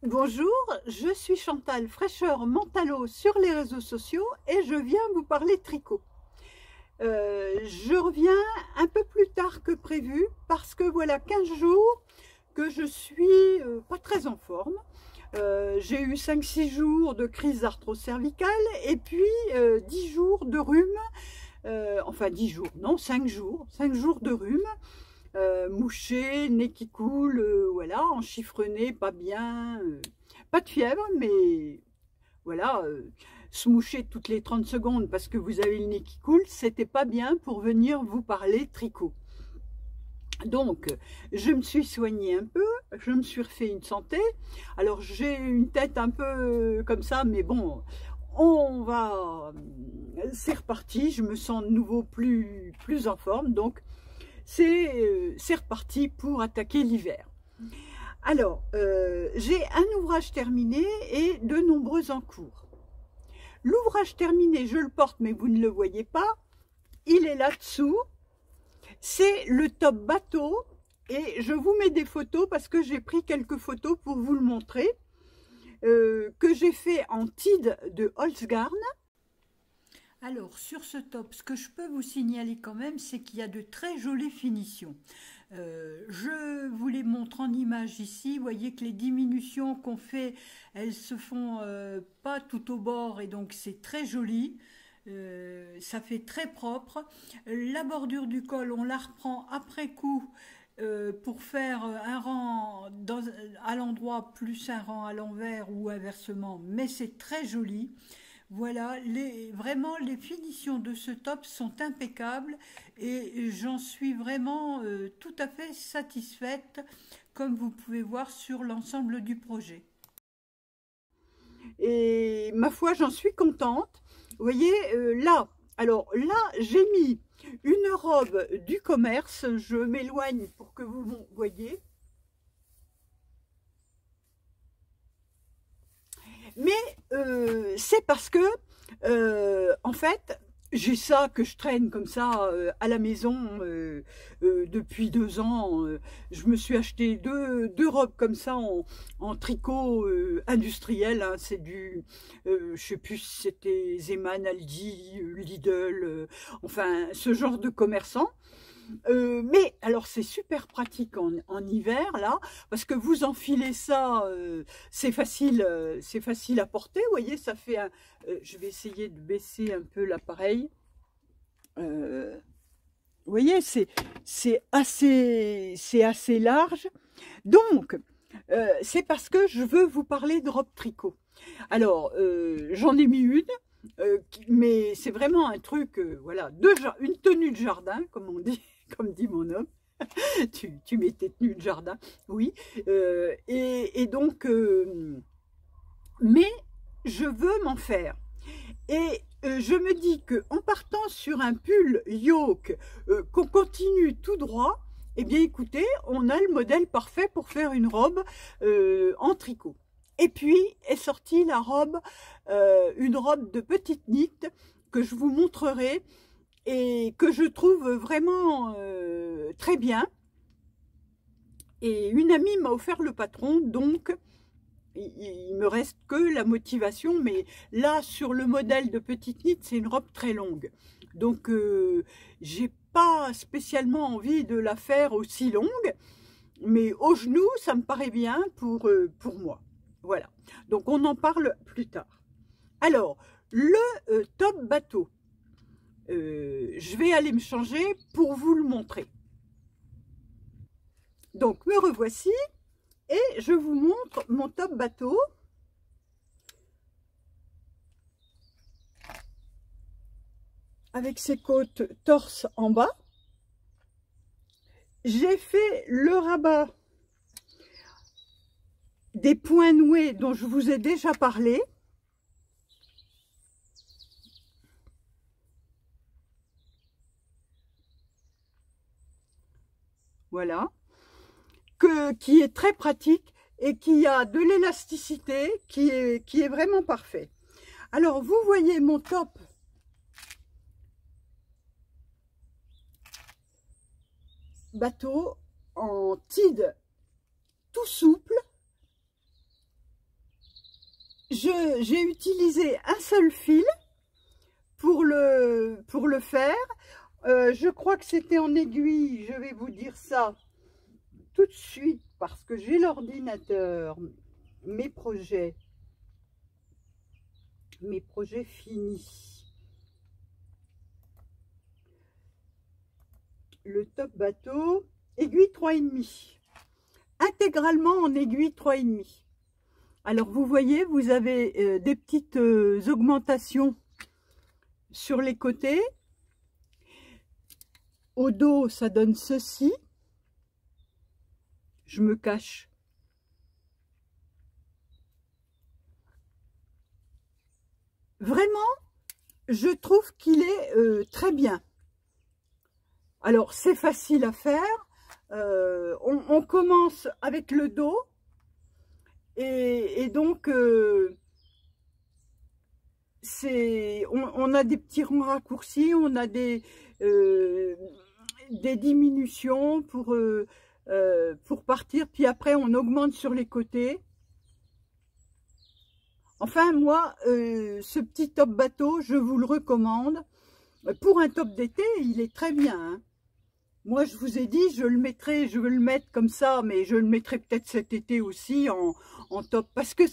Bonjour, je suis Chantal Fraîcheur Mentalo sur les réseaux sociaux et je viens vous parler tricot. Je reviens un peu plus tard que prévu parce que voilà 15 jours que je suis pas très en forme. J'ai eu 5-6 jours de crise d'arthrose-cervicale et puis 10 jours de rhume, enfin 10 jours, non 5 jours de rhume. Mouché, nez qui coule, voilà, enchiffrené, pas bien, pas de fièvre, mais voilà, se moucher toutes les 30 secondes parce que vous avez le nez qui coule, c'était pas bien pour venir vous parler tricot. Donc, je me suis soignée un peu, je me suis refait une santé. Alors, j'ai une tête un peu comme ça, mais bon, c'est reparti, je me sens de nouveau plus en forme, donc c'est reparti pour attaquer l'hiver. Alors, j'ai un ouvrage terminé et de nombreux en cours. L'ouvrage terminé, je le porte, mais vous ne le voyez pas. Il est là-dessous. C'est le top bateau. Et je vous mets des photos parce que j'ai pris quelques photos pour vous le montrer. Que j'ai fait en TID de Holzgarn. Alors, sur ce top, ce que je peux vous signaler quand même, c'est qu'il y a de très jolies finitions. Je vous les montre en image ici. Vous voyez que les diminutions qu'on fait, elles se font pas tout au bord et donc c'est très joli. Ça fait très propre. La bordure du col, on la reprend après coup pour faire un rang à l'endroit plus un rang à l'envers ou inversement, mais c'est très joli. Voilà, vraiment les finitions de ce top sont impeccables et j'en suis vraiment tout à fait satisfaite, comme vous pouvez voir sur l'ensemble du projet. Et ma foi, j'en suis contente. Vous voyez, alors là, j'ai mis une robe du commerce. Je m'éloigne pour que vous voyez. Mais c'est parce que, en fait, j'ai ça que je traîne comme ça à la maison depuis 2 ans. Je me suis acheté deux robes comme ça en tricot industriel. Hein, c'est du, je sais plus si c'était Zeman, Aldi, Lidl, enfin ce genre de commerçant. Mais alors c'est super pratique en hiver là, parce que vous enfilez ça, c'est facile à porter. Vous voyez, ça fait un. Je vais essayer de baisser un peu l'appareil. Vous voyez, c'est assez large. Donc c'est parce que je veux vous parler de robe tricot. Alors j'en ai mis une. Mais c'est vraiment un truc, voilà, une tenue de jardin, comme on dit, comme dit mon homme. tu mets tes tenues de jardin, oui. Et donc, mais je veux m'en faire. Et je me dis qu'en partant sur un pull yoke, qu'on continue tout droit, eh bien écoutez, on a le modèle parfait pour faire une robe en tricot. Et puis est sortie la robe, une robe de petite knit que je vous montrerai et que je trouve vraiment très bien. Et une amie m'a offert le patron, donc il me reste que la motivation. Mais là, sur le modèle de petite knit, c'est une robe très longue. Donc, j'ai pas spécialement envie de la faire aussi longue. Mais au genou, ça me paraît bien pour moi. Voilà. Donc, on en parle plus tard. Alors, le top bateau. Je vais aller me changer pour vous le montrer. Donc, me revoici et je vous montre mon top bateau. Avec ses côtes torse en bas. J'ai fait le rabat des points noués dont je vous ai déjà parlé. Voilà. Qui est très pratique et qui a de l'élasticité qui est vraiment parfait. Alors, vous voyez mon top bateau en TID tout souple. j'ai utilisé un seul fil pour le faire. Je crois que c'était en aiguille, je vais vous dire ça tout de suite parce que j'ai l'ordinateur, mes projets finis. Le top bateau, aiguille 3,5, intégralement en aiguille 3,5. Alors vous voyez, vous avez des petites augmentations sur les côtés. Au dos, ça donne ceci. Je me cache. Vraiment, je trouve qu'il est très bien. Alors, c'est facile à faire. On commence avec le dos. Et donc, on a des petits raccourcis, on a des diminutions pour partir. Puis après, on augmente sur les côtés. Enfin, moi, ce petit top bateau, je vous le recommande. Pour un top d'été, il est très bien, hein. Moi, je vous ai dit, je vais le mettre comme ça, mais je le mettrai peut-être cet été aussi en top. Parce que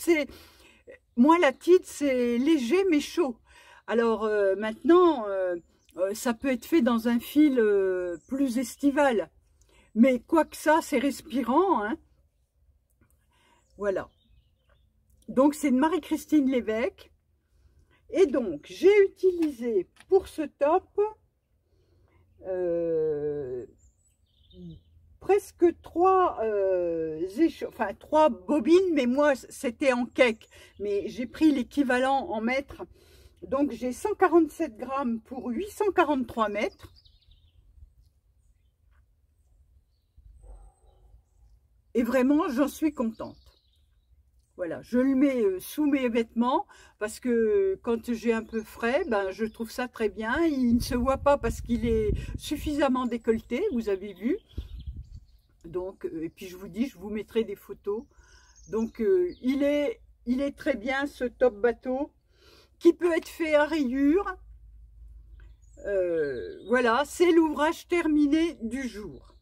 moi, la titre, c'est léger mais chaud. Alors, maintenant, ça peut être fait dans un fil plus estival. Mais quoi que ça, c'est respirant, hein. Voilà. Donc, c'est de Marie-Christine Lévesque. Et donc, j'ai utilisé pour ce top presque 3 bobines, mais moi c'était en cake, mais j'ai pris l'équivalent en mètres, donc j'ai 147 grammes pour 843 mètres. Et vraiment j'en suis contente. Voilà, je le mets sous mes vêtements parce que quand j'ai un peu frais, ben, je trouve ça très bien. Il ne se voit pas parce qu'il est suffisamment décolleté, vous avez vu. Donc, et puis je vous dis, je vous mettrai des photos. Donc, il est très bien ce top bateau qui peut être fait à rayures. Voilà, c'est l'ouvrage terminé du jour.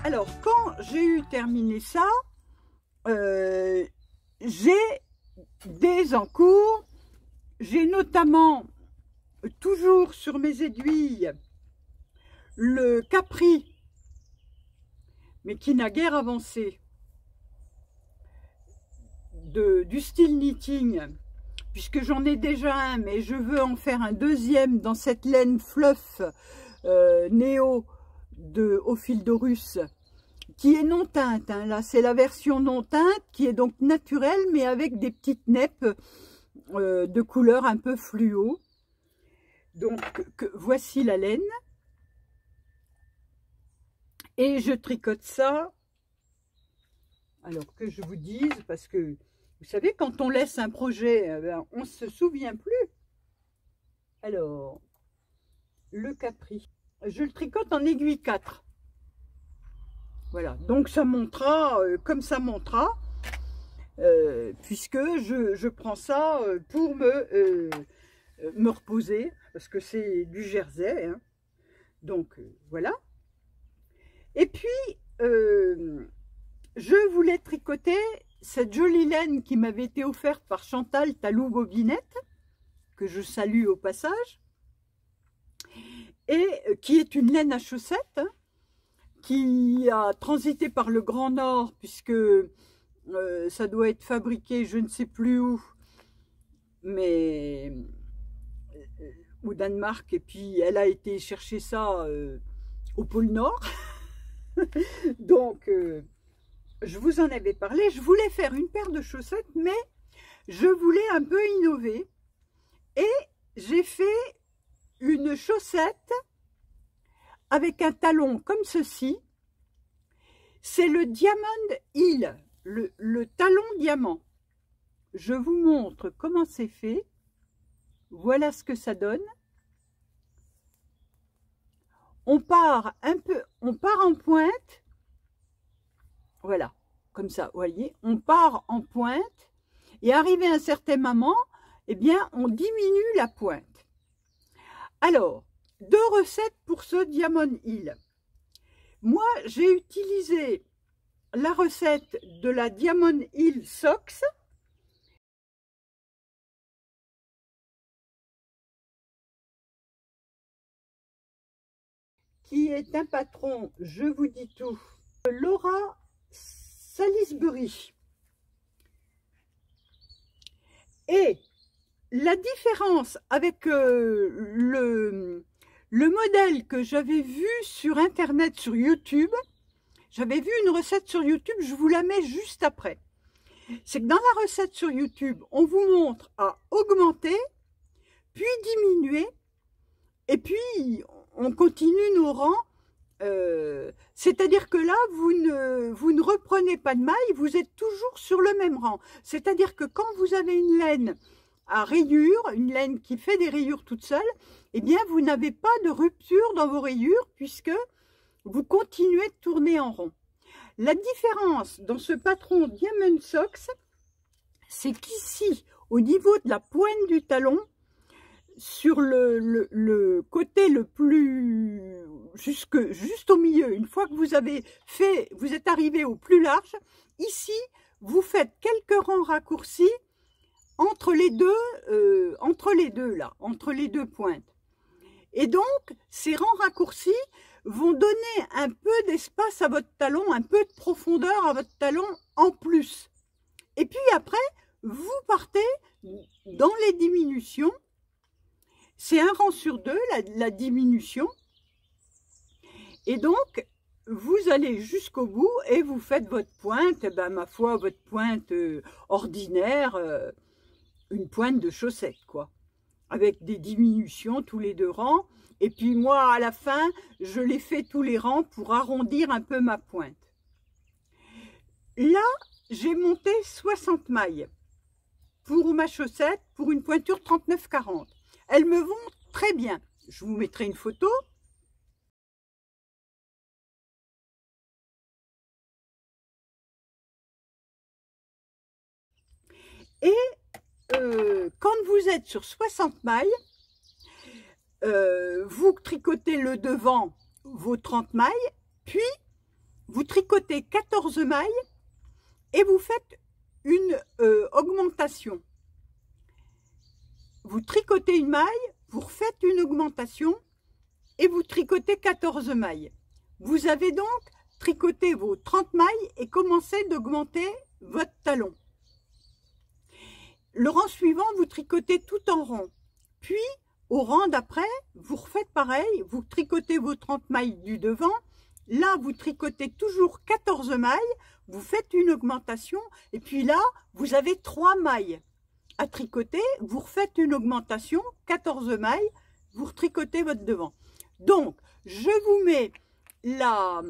Alors, quand j'ai eu terminé ça, j'ai des encours. J'ai notamment, toujours sur mes aiguilles, le Capri, mais qui n'a guère avancé, du style knitting, puisque j'en ai déjà un, mais je veux en faire un deuxième dans cette laine fluff Néo au fil d'Aurus, qui est non teinte, hein. Là c'est la version non teinte qui est donc naturelle mais avec des petites neppes de couleur un peu fluo. Donc voici la laine et je tricote ça. Alors que je vous dise, parce que vous savez, quand on laisse un projet, ben, on ne se souvient plus. Alors, le Capri, je le tricote en aiguille 4. Voilà, donc ça montera comme ça montera, puisque je prends ça pour me reposer, parce que c'est du jersey, hein. Donc voilà. Et puis, je voulais tricoter cette jolie laine qui m'avait été offerte par Chantal Talou Bobinette, que je salue au passage, et qui est une laine à chaussettes, hein, qui a transité par le Grand Nord, puisque ça doit être fabriqué je ne sais plus où, mais au Danemark, et puis elle a été chercher ça au pôle Nord. Donc, je vous en avais parlé. Je voulais faire une paire de chaussettes, mais je voulais un peu innover. Et j'ai fait une chaussette avec un talon comme ceci. C'est le Diamond Heel, le talon diamant. Je vous montre comment c'est fait. Voilà ce que ça donne. On part en pointe. Voilà, comme ça, vous voyez. On part en pointe et arrivé à un certain moment, eh bien, on diminue la pointe. Alors, 2 recettes pour ce Diamond Heel. Moi, j'ai utilisé la recette de la Diamond Heel Socks. Qui est un patron, je vous dis tout, Laura Salisbury. Et la différence avec le modèle que j'avais vu sur Internet, sur YouTube, j'avais vu une recette sur YouTube, je vous la mets juste après. C'est que dans la recette sur YouTube, on vous montre à augmenter, puis diminuer, et puis on continue nos rangs. C'est-à-dire que là, vous ne reprenez pas de maille, vous êtes toujours sur le même rang. C'est-à-dire que quand vous avez une laine à rayures, une laine qui fait des rayures toute seule, eh bien, vous n'avez pas de rupture dans vos rayures puisque vous continuez de tourner en rond. La différence dans ce patron Diamond Socks, c'est qu'ici, au niveau de la pointe du talon, sur le côté le plus juste au milieu, une fois que vous avez fait, vous êtes arrivé au plus large, ici vous faites quelques rangs raccourcis entre les deux pointes. Et donc ces rangs raccourcis vont donner un peu d'espace à votre talon, un peu de profondeur à votre talon en plus. Et puis après, vous partez dans les diminutions. C'est un rang sur 2, la diminution. Et donc, vous allez jusqu'au bout et vous faites votre pointe, ben, ma foi, votre pointe ordinaire, une pointe de chaussette, quoi. Avec des diminutions tous les 2 rangs. Et puis moi, à la fin, je les fais tous les rangs pour arrondir un peu ma pointe. Là, j'ai monté 60 mailles pour ma chaussette, pour une pointure 39-40. Elles me vont très bien. Je vous mettrai une photo. Et quand vous êtes sur 60 mailles, vous tricotez le devant, vos 30 mailles, puis vous tricotez 14 mailles et vous faites une augmentation. Vous tricotez une maille, vous refaites une augmentation et vous tricotez 14 mailles. Vous avez donc tricoté vos 30 mailles et commencé d'augmenter votre talon. Le rang suivant, vous tricotez tout en rond. Puis, au rang d'après, vous refaites pareil, vous tricotez vos 30 mailles du devant. Là, vous tricotez toujours 14 mailles, vous faites une augmentation et puis là, vous avez 3 mailles à tricoter, vous refaites une augmentation, 14 mailles, vous retricotez votre devant. Donc, je vous mets la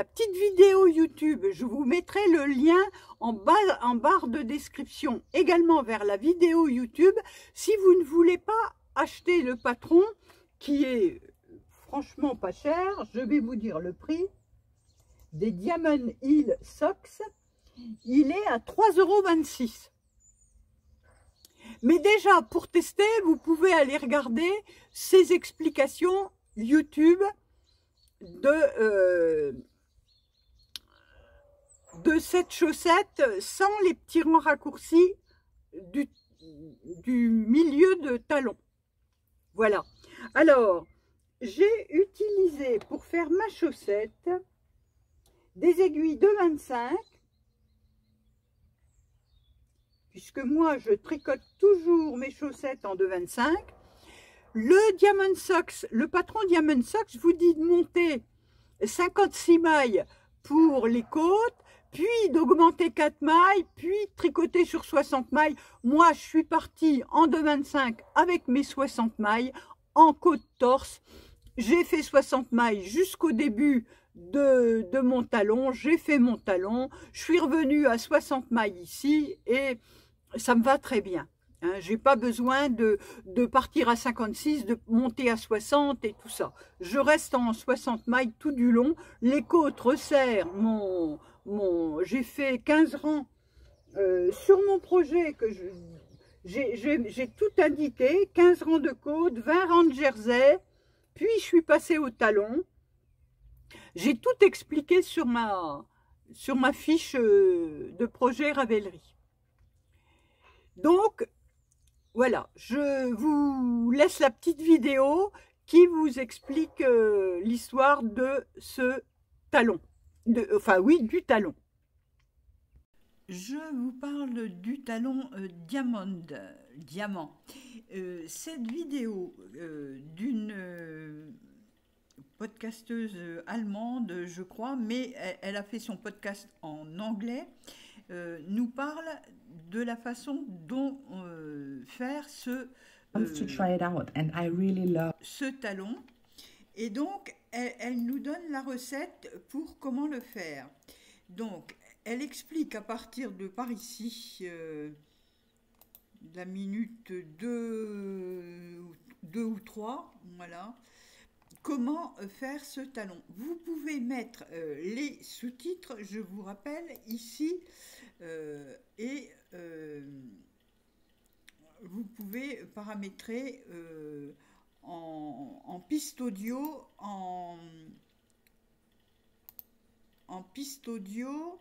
petite vidéo YouTube, je vous mettrai le lien en barre de description, également vers la vidéo YouTube, si vous ne voulez pas acheter le patron, qui est franchement pas cher. Je vais vous dire le prix des Diamond Heel Socks. Il est à 3,26 €. Mais déjà, pour tester, vous pouvez aller regarder ces explications YouTube de cette chaussette sans les petits rangs raccourcis du milieu de talon. Voilà. Alors, j'ai utilisé pour faire ma chaussette des aiguilles de 25. puisque moi je tricote toujours mes chaussettes en 2,25. Le Diamond Socks, le patron Diamond Socks vous dit de monter 56 mailles pour les côtes, puis d'augmenter 4 mailles, puis tricoter sur 60 mailles. Moi, je suis partie en 2,25 avec mes 60 mailles en côte torse. J'ai fait 60 mailles jusqu'au début de mon talon. J'ai fait mon talon. Je suis revenue à 60 mailles ici et ça me va très bien. Hein, j'ai pas besoin de partir à 56, de monter à 60 et tout ça. Je reste en 60 mailles tout du long. Les côtes resserrent j'ai fait 15 rangs sur mon projet que j'ai tout indiqué. 15 rangs de côtes, 20 rangs de jersey. Puis je suis passée au talon. J'ai tout expliqué sur ma fiche de projet Ravelry. Donc, voilà, je vous laisse la petite vidéo qui vous explique l'histoire de ce talon. Enfin oui, du talon. Je vous parle du talon diamant. Cette vidéo d'une podcasteuse allemande, je crois, mais elle a fait son podcast en anglais, nous parle de la façon dont faire ce talon. Et donc, elle nous donne la recette pour comment le faire. Donc, elle explique à partir de par ici, la minute 2 ou 3, voilà, comment faire ce talon. Vous pouvez mettre les sous-titres, je vous rappelle, ici, et vous pouvez paramétrer en piste audio, en piste audio,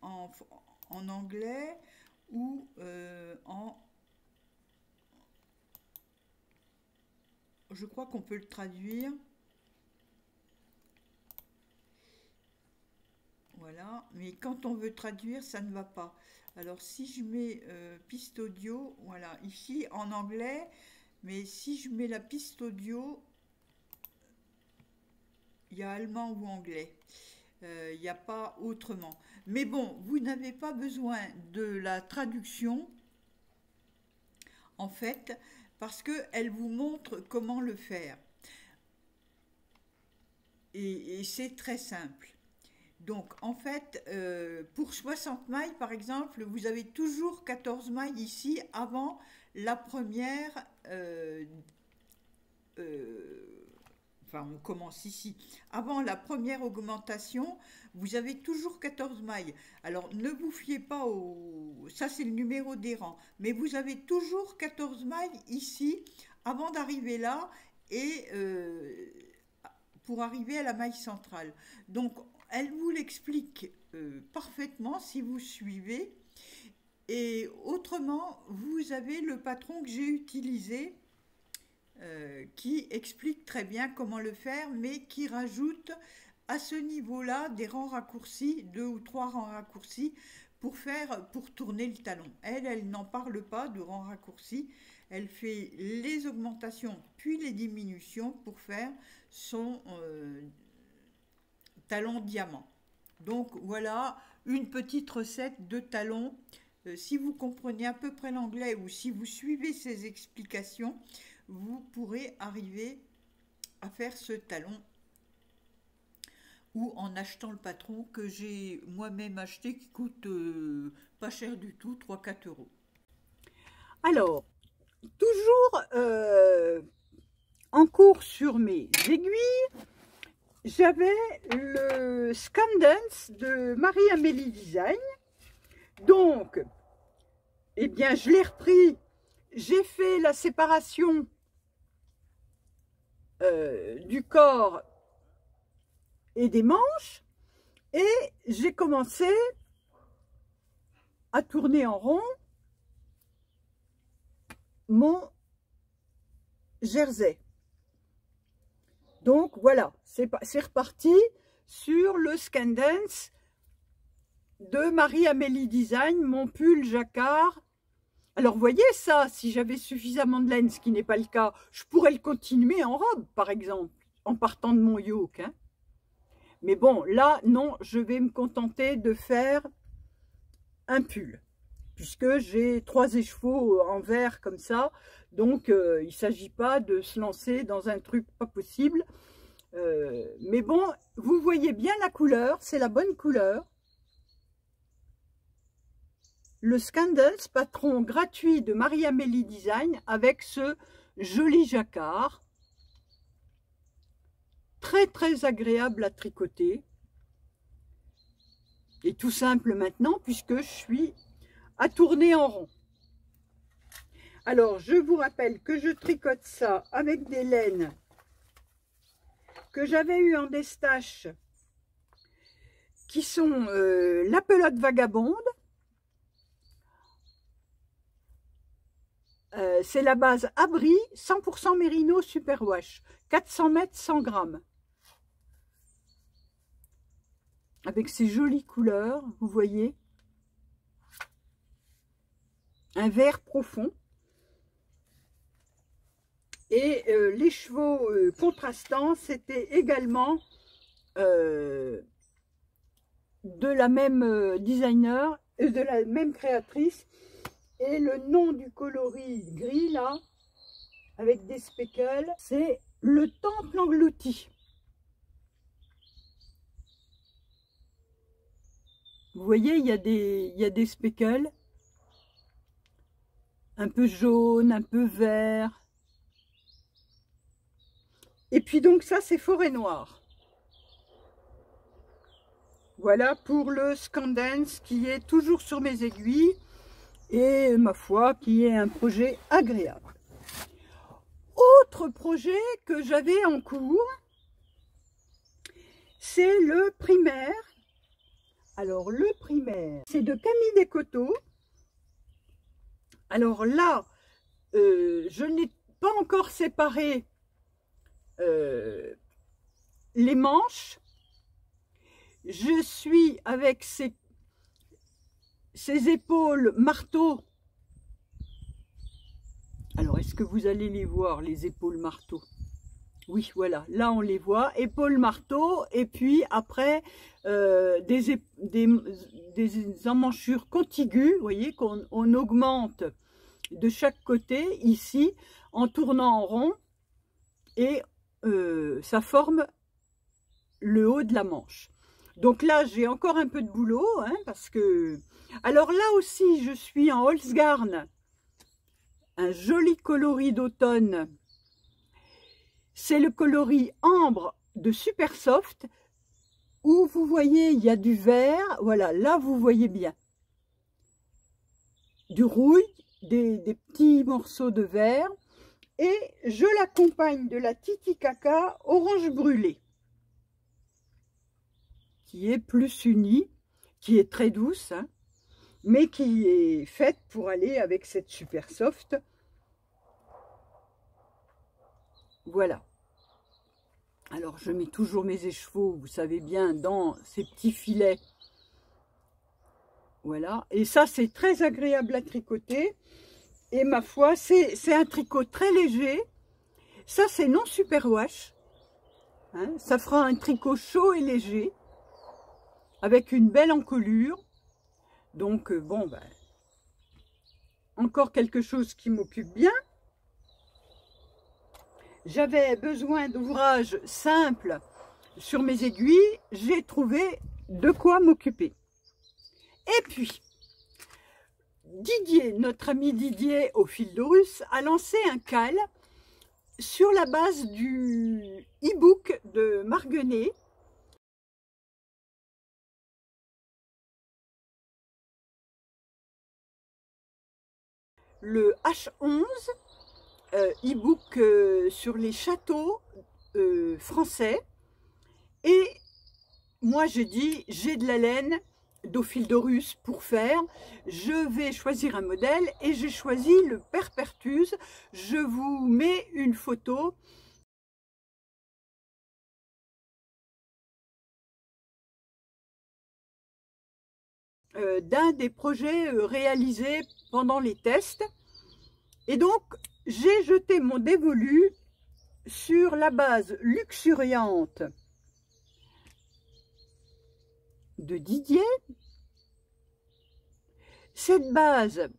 en anglais ou je crois qu'on peut le traduire. Voilà, mais quand on veut traduire, ça ne va pas. Alors si je mets piste audio, voilà, ici en anglais, mais si je mets la piste audio, il y a allemand ou anglais. Il n'y a pas autrement. Mais bon, vous n'avez pas besoin de la traduction, en fait, parce qu'elle vous montre comment le faire. Et c'est très simple. Donc, en fait, pour 60 mailles, par exemple, vous avez toujours 14 mailles ici avant la première... enfin, on commence ici. Avant la première augmentation, vous avez toujours 14 mailles. Alors, ne vous fiez pas au... Ça, c'est le numéro des rangs. Mais vous avez toujours 14 mailles ici, avant d'arriver là, et pour arriver à la maille centrale. Donc, elle vous l'explique parfaitement si vous suivez. Et autrement, vous avez le patron que j'ai utilisé, qui explique très bien comment le faire, mais qui rajoute à ce niveau-là des rangs raccourcis, 2 ou 3 rangs raccourcis pour tourner le talon. Elle n'en parle pas de rangs raccourcis. Elle fait les augmentations puis les diminutions pour faire son talon diamant. Donc voilà une petite recette de talon. Si vous comprenez à peu près l'anglais ou si vous suivez ces explications, vous pourrez arriver à faire ce talon, ou en achetant le patron que j'ai moi-même acheté, qui coûte pas cher du tout, 3-4 €. Alors, toujours en cours sur mes aiguilles, j'avais le Scandence de Marie-Amélie Design. Donc, eh bien, je l'ai repris, j'ai fait la séparation du corps et des manches, et j'ai commencé à tourner en rond mon jersey. Donc voilà, c'est reparti sur le Scandence de Marie-Amélie Design, mon pull jacquard. Alors, vous voyez ça, si j'avais suffisamment de laine, ce qui n'est pas le cas, je pourrais le continuer en robe, par exemple, en partant de mon yoke. Hein. Mais bon, là, non, je vais me contenter de faire un pull, puisque j'ai 3 écheveaux en vert comme ça. Donc, il ne s'agit pas de se lancer dans un truc pas possible. Mais bon, vous voyez bien la couleur, c'est la bonne couleur. Le Scandals, patron gratuit de Marie-Amélie Design, avec ce joli jacquard. Très très agréable à tricoter. Et tout simple maintenant, puisque je suis à tourner en rond. Alors, je vous rappelle que je tricote ça avec des laines que j'avais eu en destache, qui sont la pelote vagabonde. C'est la base Abri 100% Mérino Superwash, 400 mètres, 100 grammes. Avec ces jolies couleurs, vous voyez. Un vert profond. Et les chevaux contrastants, c'était également de la même designer, de la même créatrice. Et le nom du coloris gris, là, avec des speckles, c'est le Temple englouti. Vous voyez, il y a des speckles, un peu jaune, un peu vert. Et puis donc ça, c'est forêt noire. Voilà pour le Scandens qui est toujours sur mes aiguilles. Et ma foi, qui est un projet agréable. Autre projet que j'avais en cours, c'est le primaire. Alors le primaire, c'est de Camille Descoteaux. Alors là, je n'ai pas encore séparé les manches. Je suis avec ces épaules marteau. Alors, est-ce que vous allez les voir, les épaules marteau? Oui, voilà, là on les voit, épaules marteau, et puis après des emmanchures contiguës, vous voyez, qu'on augmente de chaque côté, ici, en tournant en rond, et ça forme le haut de la manche. Donc là, j'ai encore un peu de boulot, hein, parce que... Alors là aussi, je suis en Holzgarn, un joli coloris d'automne. C'est le coloris ambre de Super Soft, où vous voyez, il y a du vert. Voilà, là, vous voyez bien. Du rouille, des petits morceaux de vert. Et je l'accompagne de la Titicaca orange brûlée, qui est plus unie, qui est très douce, hein, mais qui est faite pour aller avec cette Super Soft. Voilà. Alors, je mets toujours mes écheveaux, vous savez bien, dans ces petits filets. Voilà. Et ça, c'est très agréable à tricoter. Et ma foi, c'est un tricot très léger. Ça, c'est non superwash. Hein, ça fera un tricot chaud et léger, avec une belle encolure. Donc, bon, ben, encore quelque chose qui m'occupe bien. J'avais besoin d'ouvrages simples sur mes aiguilles. J'ai trouvé de quoi m'occuper. Et puis, Didier, notre ami Didier au fil d'Horus, a lancé un cal sur la base du e-book de Marguenet. Le H11, e-book sur les châteaux français. Et moi, j'ai dit, j'ai de la laine d'Ophildorus pour faire. Je vais choisir un modèle et j'ai choisi le Perpertuse. Je vous mets une photo. d'un des projets réalisés pendant les tests. Et donc, j'ai jeté mon dévolu sur la base luxuriante de Didier. Cette base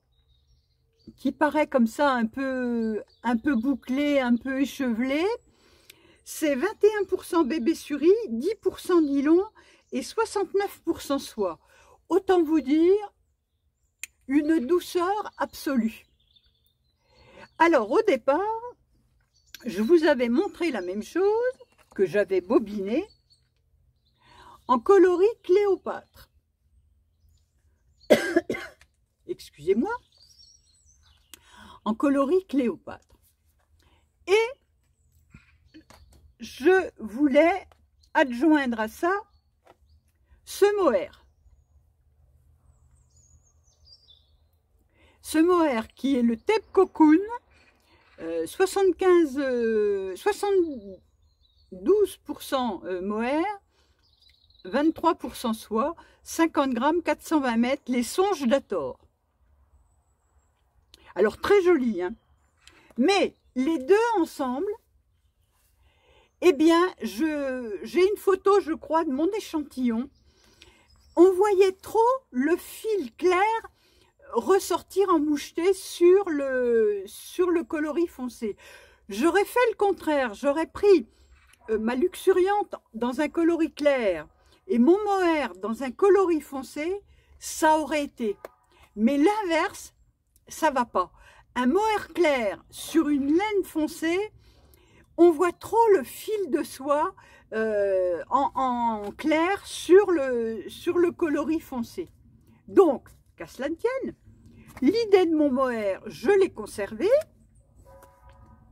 qui paraît comme ça un peu bouclée, un peu échevelée, c'est 21% bébé suri, 10% nylon et 69% soie. Autant vous dire, une douceur absolue. Alors au départ, je vous avais montré la même chose que j'avais bobiné en coloris Cléopâtre. Excusez-moi. En coloris Cléopâtre. Et je voulais adjoindre à ça ce mohair. Ce mohair qui est le Tape Cocoon, 72% mohair, 23% soie, 50 grammes, 420 mètres, les songes d'Hathor. Alors très joli, hein. Mais les deux ensemble, eh bien, j'ai une photo, je crois, de mon échantillon. On voyait trop le fil clair ressortir en moucheté sur le coloris foncé. J'aurais fait le contraire, j'aurais pris ma luxuriante dans un coloris clair et mon mohair dans un coloris foncé, ça aurait été. Mais l'inverse, ça va pas. Un mohair clair sur une laine foncée, on voit trop le fil de soie en clair sur le coloris foncé. Donc, qu'à cela ne tienne, l'idée de mon mohair, je l'ai conservé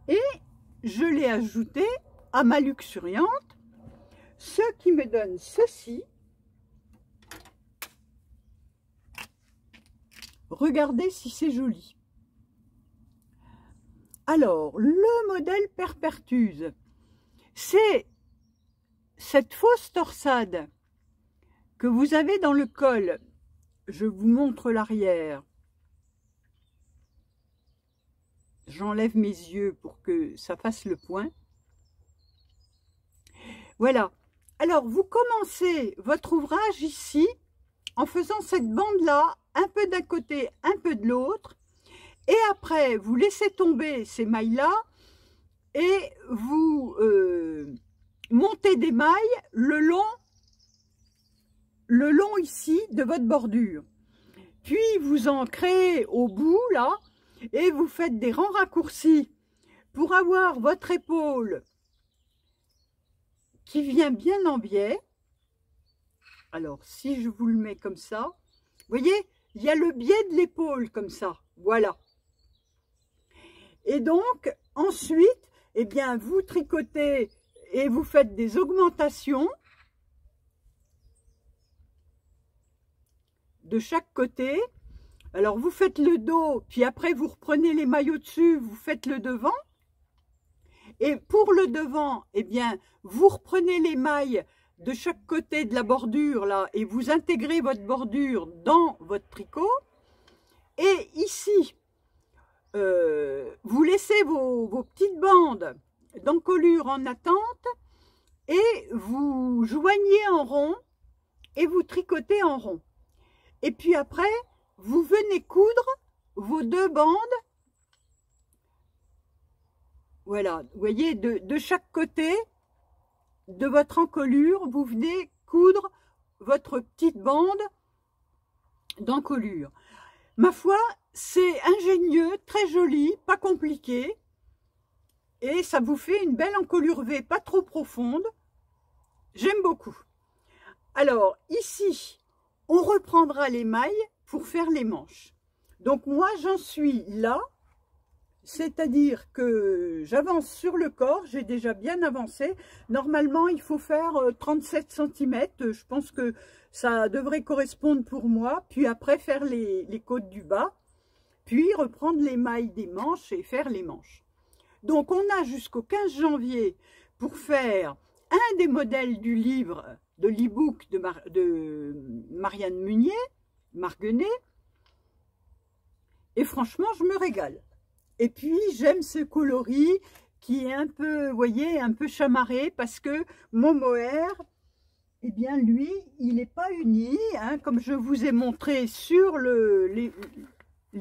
et je l'ai ajouté à ma luxuriante, ce qui me donne ceci. Regardez si c'est joli. Alors, le modèle Perpertuse, c'est cette fausse torsade que vous avez dans le col. Je vous montre l'arrière. J'enlève mes yeux pour que ça fasse le point. Voilà. Alors, vous commencez votre ouvrage ici en faisant cette bande-là, un peu d'un côté, un peu de l'autre. Et après, vous laissez tomber ces mailles-là et vous montez des mailles le long ici de votre bordure. Puis, vous en créez au bout, là, et vous faites des rangs raccourcis pour avoir votre épaule qui vient bien en biais. Alors, si je vous le mets comme ça, vous voyez, il y a le biais de l'épaule comme ça, voilà. Et donc, ensuite, eh bien, vous tricotez et vous faites des augmentations de chaque côté. Alors, vous faites le dos, puis après, vous reprenez les mailles au-dessus, vous faites le devant. Et pour le devant, eh bien, vous reprenez les mailles de chaque côté de la bordure, là, et vous intégrez votre bordure dans votre tricot. Et ici, vous laissez vos petites bandes d'encolure en attente et vous joignez en rond et vous tricotez en rond. Et puis après, vous venez coudre vos deux bandes. Voilà, vous voyez, de chaque côté de votre encolure, vous venez coudre votre petite bande d'encolure. Ma foi, c'est ingénieux, très joli, pas compliqué. Et ça vous fait une belle encolure V, pas trop profonde. J'aime beaucoup. Alors, ici, on reprendra les mailles pour faire les manches. Donc, moi, j'en suis là. C'est-à-dire que j'avance sur le corps, j'ai déjà bien avancé. Normalement, il faut faire 37 cm. Je pense que ça devrait correspondre pour moi. Puis après, faire les côtes du bas. Puis reprendre les mailles des manches et faire les manches. Donc, on a jusqu'au 15 janvier pour faire un des modèles du livre, de l'e-book de Marianne Munier. marguené. Et franchement, je me régale. Et puis, j'aime ce coloris qui est un peu, vous voyez, un peu chamarré, parce que mon mohair, eh bien, lui, il n'est pas uni, hein, comme je vous ai montré sur les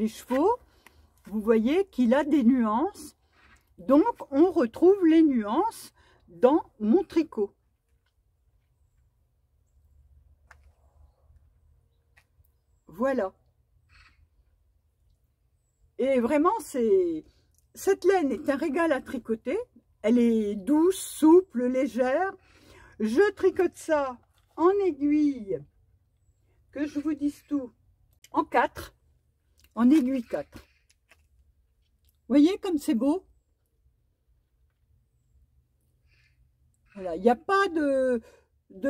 chevaux. Vous voyez qu'il a des nuances. Donc, on retrouve les nuances dans mon tricot. Voilà. Et vraiment, cette laine est un régal à tricoter. Elle est douce, souple, légère. Je tricote ça en aiguille, que je vous dise tout, en 4, en aiguille 4. Vous voyez comme c'est beau? Voilà, il n'y a pas de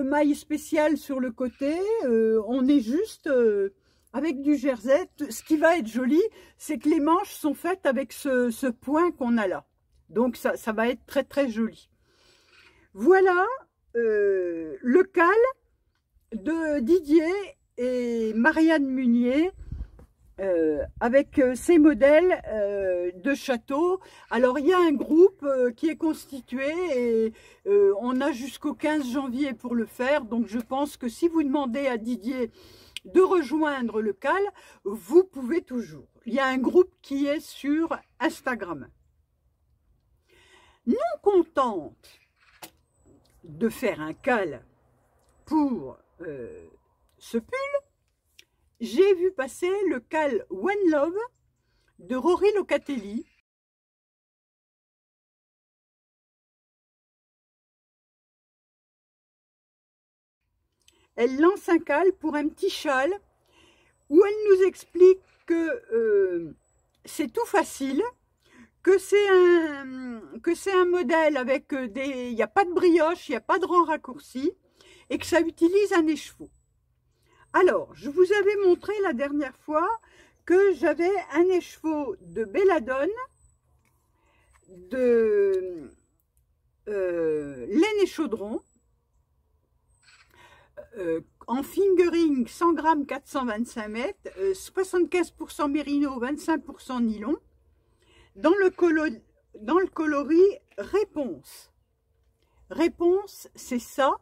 maille spéciale sur le côté. On est juste avec du jersey. Ce qui va être joli, c'est que les manches sont faites avec ce point qu'on a là. Donc ça va être très très joli. Voilà le cal de Didier et Marianne Munier avec ces modèles de château. Alors il y a un groupe qui est constitué et on a jusqu'au 15 janvier pour le faire. Donc je pense que si vous demandez à Didier de rejoindre le cal, vous pouvez toujours. Il y a un groupe qui est sur Instagram. Non contente de faire un cal pour ce pull, j'ai vu passer le cal One Love de Rory Locatelli. Elle lance un cal pour un petit châle où elle nous explique que c'est tout facile, que c'est un modèle avec il n'y a pas de brioche, il n'y a pas de rang raccourci et que ça utilise un écheveau. Alors, je vous avais montré la dernière fois que j'avais un écheveau de Belladone, de laine et chaudron, en fingering 100 grammes 425 mètres, 75% mérino, 25% nylon, dans le coloris Réponse. Réponse, c'est ça.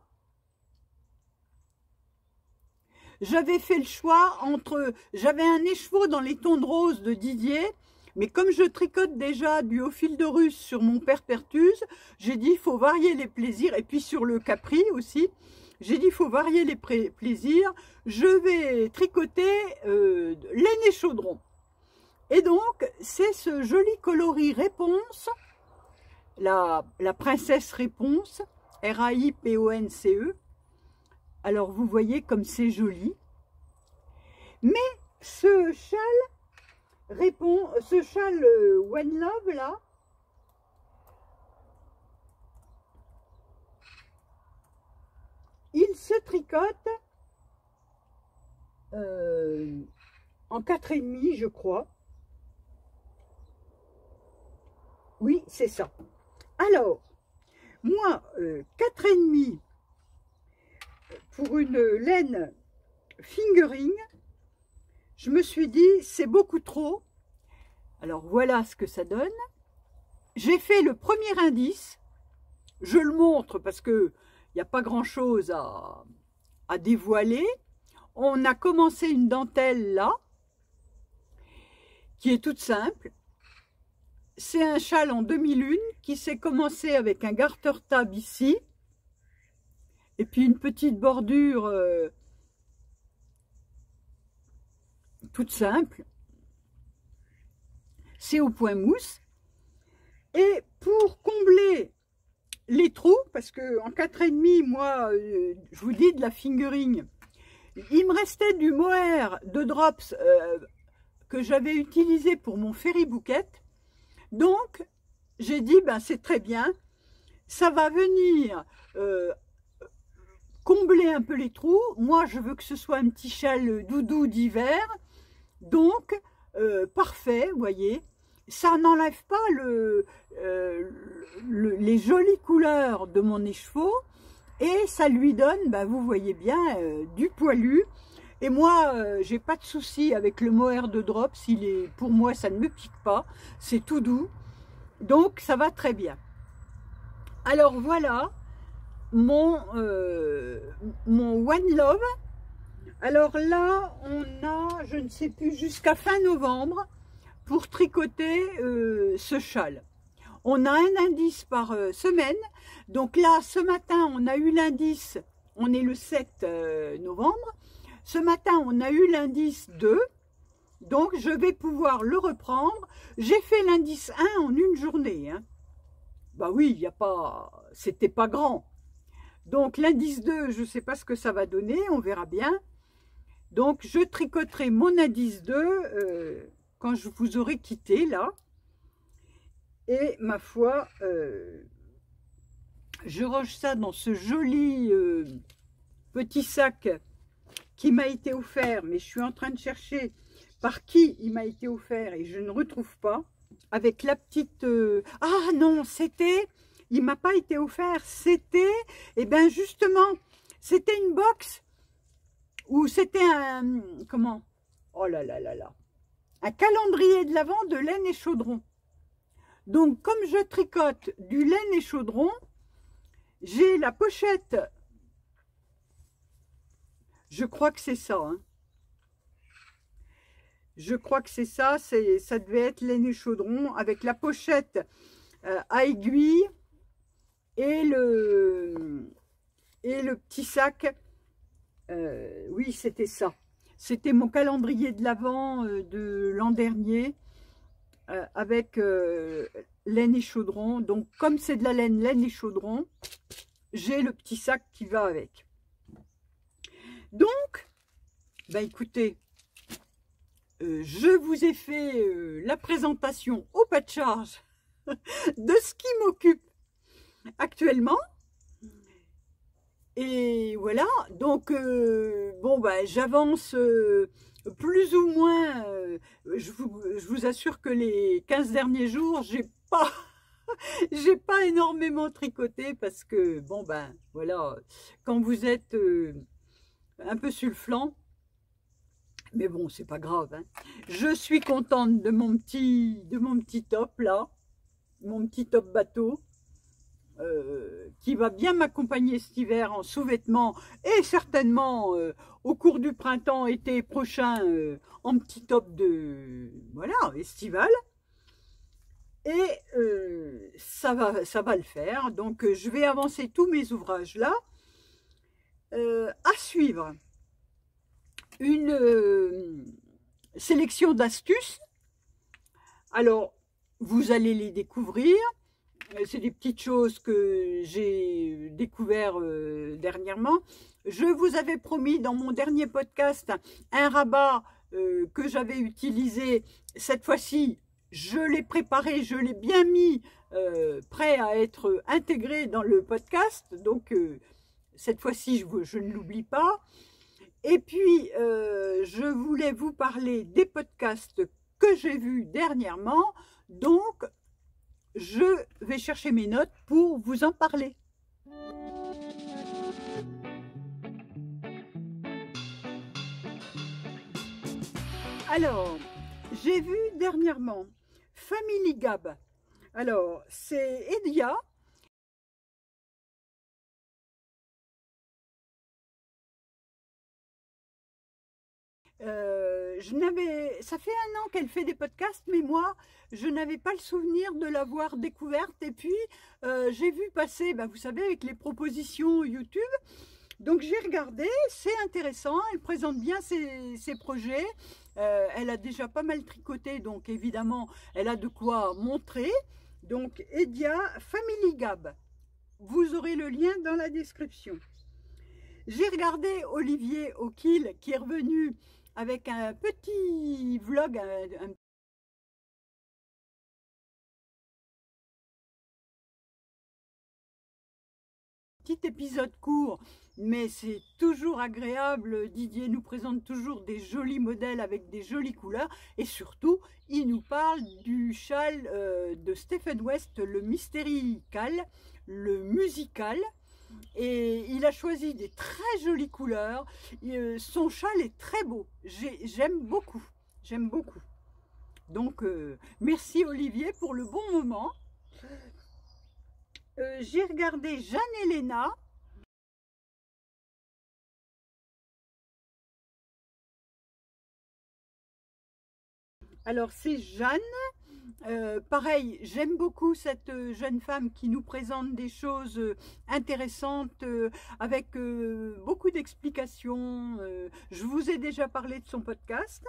J'avais fait le choix entre, j'avais un écheveau dans les tons de rose de Didier, mais comme je tricote déjà du haut fil de russe sur mon Perpertuse, j'ai dit il faut varier les plaisirs, et puis sur le Capri aussi, j'ai dit il faut varier les plaisirs, je vais tricoter laine et chaudron. Et donc, c'est ce joli coloris Réponse, la princesse Réponse, R-A-I-P-O-N-C-E. Alors, vous voyez comme c'est joli. Mais ce châle One Love, là, il se tricote en 4,5, je crois. Oui, c'est ça. Alors, moi, 4,5 pour une laine fingering, je me suis dit, c'est beaucoup trop. Alors, voilà ce que ça donne. J'ai fait le premier indice. Je le montre parce qu'il n'y a pas grand-chose à dévoiler. On a commencé une dentelle là, qui est toute simple. C'est un châle en demi-lune qui s'est commencé avec un garter tab ici. Et puis une petite bordure toute simple. C'est au point mousse. Et pour combler les trous, parce que en 4,5, moi, je vous dis de la fingering, il me restait du mohair de drops que j'avais utilisé pour mon Ferry Bouquet. Donc, j'ai dit, ben c'est très bien, ça va venir combler un peu les trous. Moi, je veux que ce soit un petit châle doudou d'hiver. Donc, parfait, vous voyez. Ça n'enlève pas les jolies couleurs de mon écheveau. Et ça lui donne, ben, vous voyez bien, du poilu. Et moi, j'ai pas de souci avec le mohair de Drops. Pour moi, ça ne me pique pas. C'est tout doux. Donc, ça va très bien. Alors, voilà mon One Love. Alors là, on a, je ne sais plus, jusqu'à fin novembre pour tricoter ce châle. On a un indice par semaine. Donc là, ce matin, on a eu l'indice, on est le 7 novembre. Ce matin, on a eu l'indice 2. Donc, je vais pouvoir le reprendre. J'ai fait l'indice 1 en une journée. Hein. Bah oui, il n'y a pas, c'était pas grand. Donc, l'indice 2, je ne sais pas ce que ça va donner. On verra bien. Donc, je tricoterai mon indice 2 quand je vous aurai quitté, là. Et ma foi, je range ça dans ce joli petit sac qui m'a été offert, mais je suis en train de chercher par qui il m'a été offert et je ne retrouve pas. Avec la petite... Ah non, c'était... Il m'a pas été offert, c'était... Eh bien justement, c'était une box où c'était un... Comment? Oh là là là là. Un calendrier de l'Avent de laine et chaudron. Donc, comme je tricote du laine et chaudron, j'ai la pochette. Je crois que c'est ça. Hein. Je crois que c'est ça. Ça devait être laine et chaudron avec la pochette à aiguille et le petit sac. Oui, c'était ça. C'était mon calendrier de l'Avent de l'an dernier. Avec laine et chaudron. Donc, comme c'est de la laine et chaudron, j'ai le petit sac qui va avec. Donc, bah écoutez, je vous ai fait la présentation au pas de charge de ce qui m'occupe actuellement. Et voilà, donc, bon, bah, j'avance plus ou moins, je vous assure que les 15 derniers jours, j'ai pas énormément tricoté parce que, bon, ben, voilà, quand vous êtes un peu sur le flanc, mais bon, c'est pas grave, hein. Je suis contente de mon petit top, là, mon petit top bateau. Qui va bien m'accompagner cet hiver en sous-vêtements et certainement au cours du printemps, été prochain en petit top de voilà estival. Et ça va le faire. Donc je vais avancer tous mes ouvrages là. À suivre une sélection d'astuces. Alors vous allez les découvrir. C'est des petites choses que j'ai découvert dernièrement. Je vous avais promis dans mon dernier podcast un rabat que j'avais utilisé. Cette fois-ci, je l'ai préparé, je l'ai bien mis prêt à être intégré dans le podcast. Donc, cette fois-ci, je ne l'oublie pas. Et puis, je voulais vous parler des podcasts que j'ai vus dernièrement. Donc, je vais chercher mes notes pour vous en parler. Alors, j'ai vu dernièrement Family Gab. Alors, c'est Edia. Ça fait 1 an qu'elle fait des podcasts, mais moi, je n'avais pas le souvenir de l'avoir découverte. Et puis, j'ai vu passer, ben, vous savez, avec les propositions YouTube. Donc, j'ai regardé, c'est intéressant. Elle présente bien ses projets. Elle a déjà pas mal tricoté, donc évidemment, elle a de quoi montrer. Donc, Edia Family Gab. Vous aurez le lien dans la description. J'ai regardé Olivier O'Kill qui est revenu avec un petit vlog, un petit épisode court, mais c'est toujours agréable. Didier nous présente toujours des jolis modèles avec des jolies couleurs et surtout, il nous parle du châle de Stephen West, le Mystical, le musical. Et il a choisi des très jolies couleurs. Son châle est très beau. J'aime beaucoup. J'aime beaucoup. Donc, merci Olivier pour le bon moment. J'ai regardé Jeanne et Léna. Alors, c'est Jeanne. Pareil, j'aime beaucoup cette jeune femme qui nous présente des choses intéressantes avec beaucoup d'explications. Je vous ai déjà parlé de son podcast.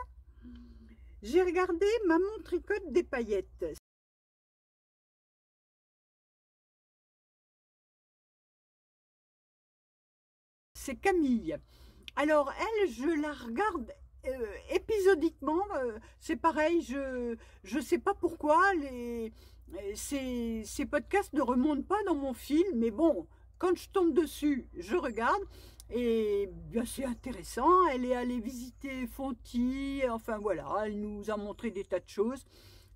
J'ai regardé Maman tricote des paillettes. C'est Camille. Alors elle, je la regarde épisodiquement, c'est pareil, je sais pas pourquoi ces podcasts ne remontent pas dans mon fil, mais bon, quand je tombe dessus, je regarde et bien c'est intéressant. Elle est allée visiter Fonty, enfin voilà, elle nous a montré des tas de choses.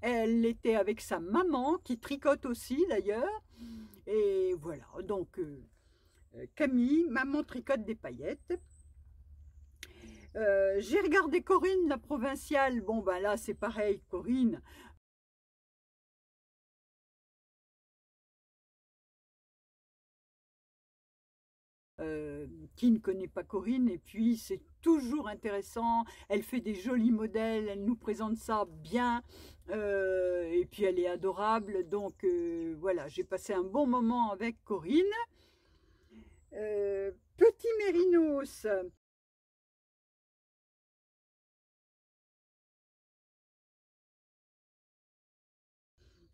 Elle était avec sa maman qui tricote aussi d'ailleurs, et voilà, donc Camille, Maman tricote des paillettes. J'ai regardé Corinne, la provinciale. Bon, ben là, c'est pareil, Corinne. Qui ne connaît pas Corinne, et puis c'est toujours intéressant, elle fait des jolis modèles, elle nous présente ça bien, et puis elle est adorable, donc voilà, j'ai passé un bon moment avec Corinne. Petit Mérinos.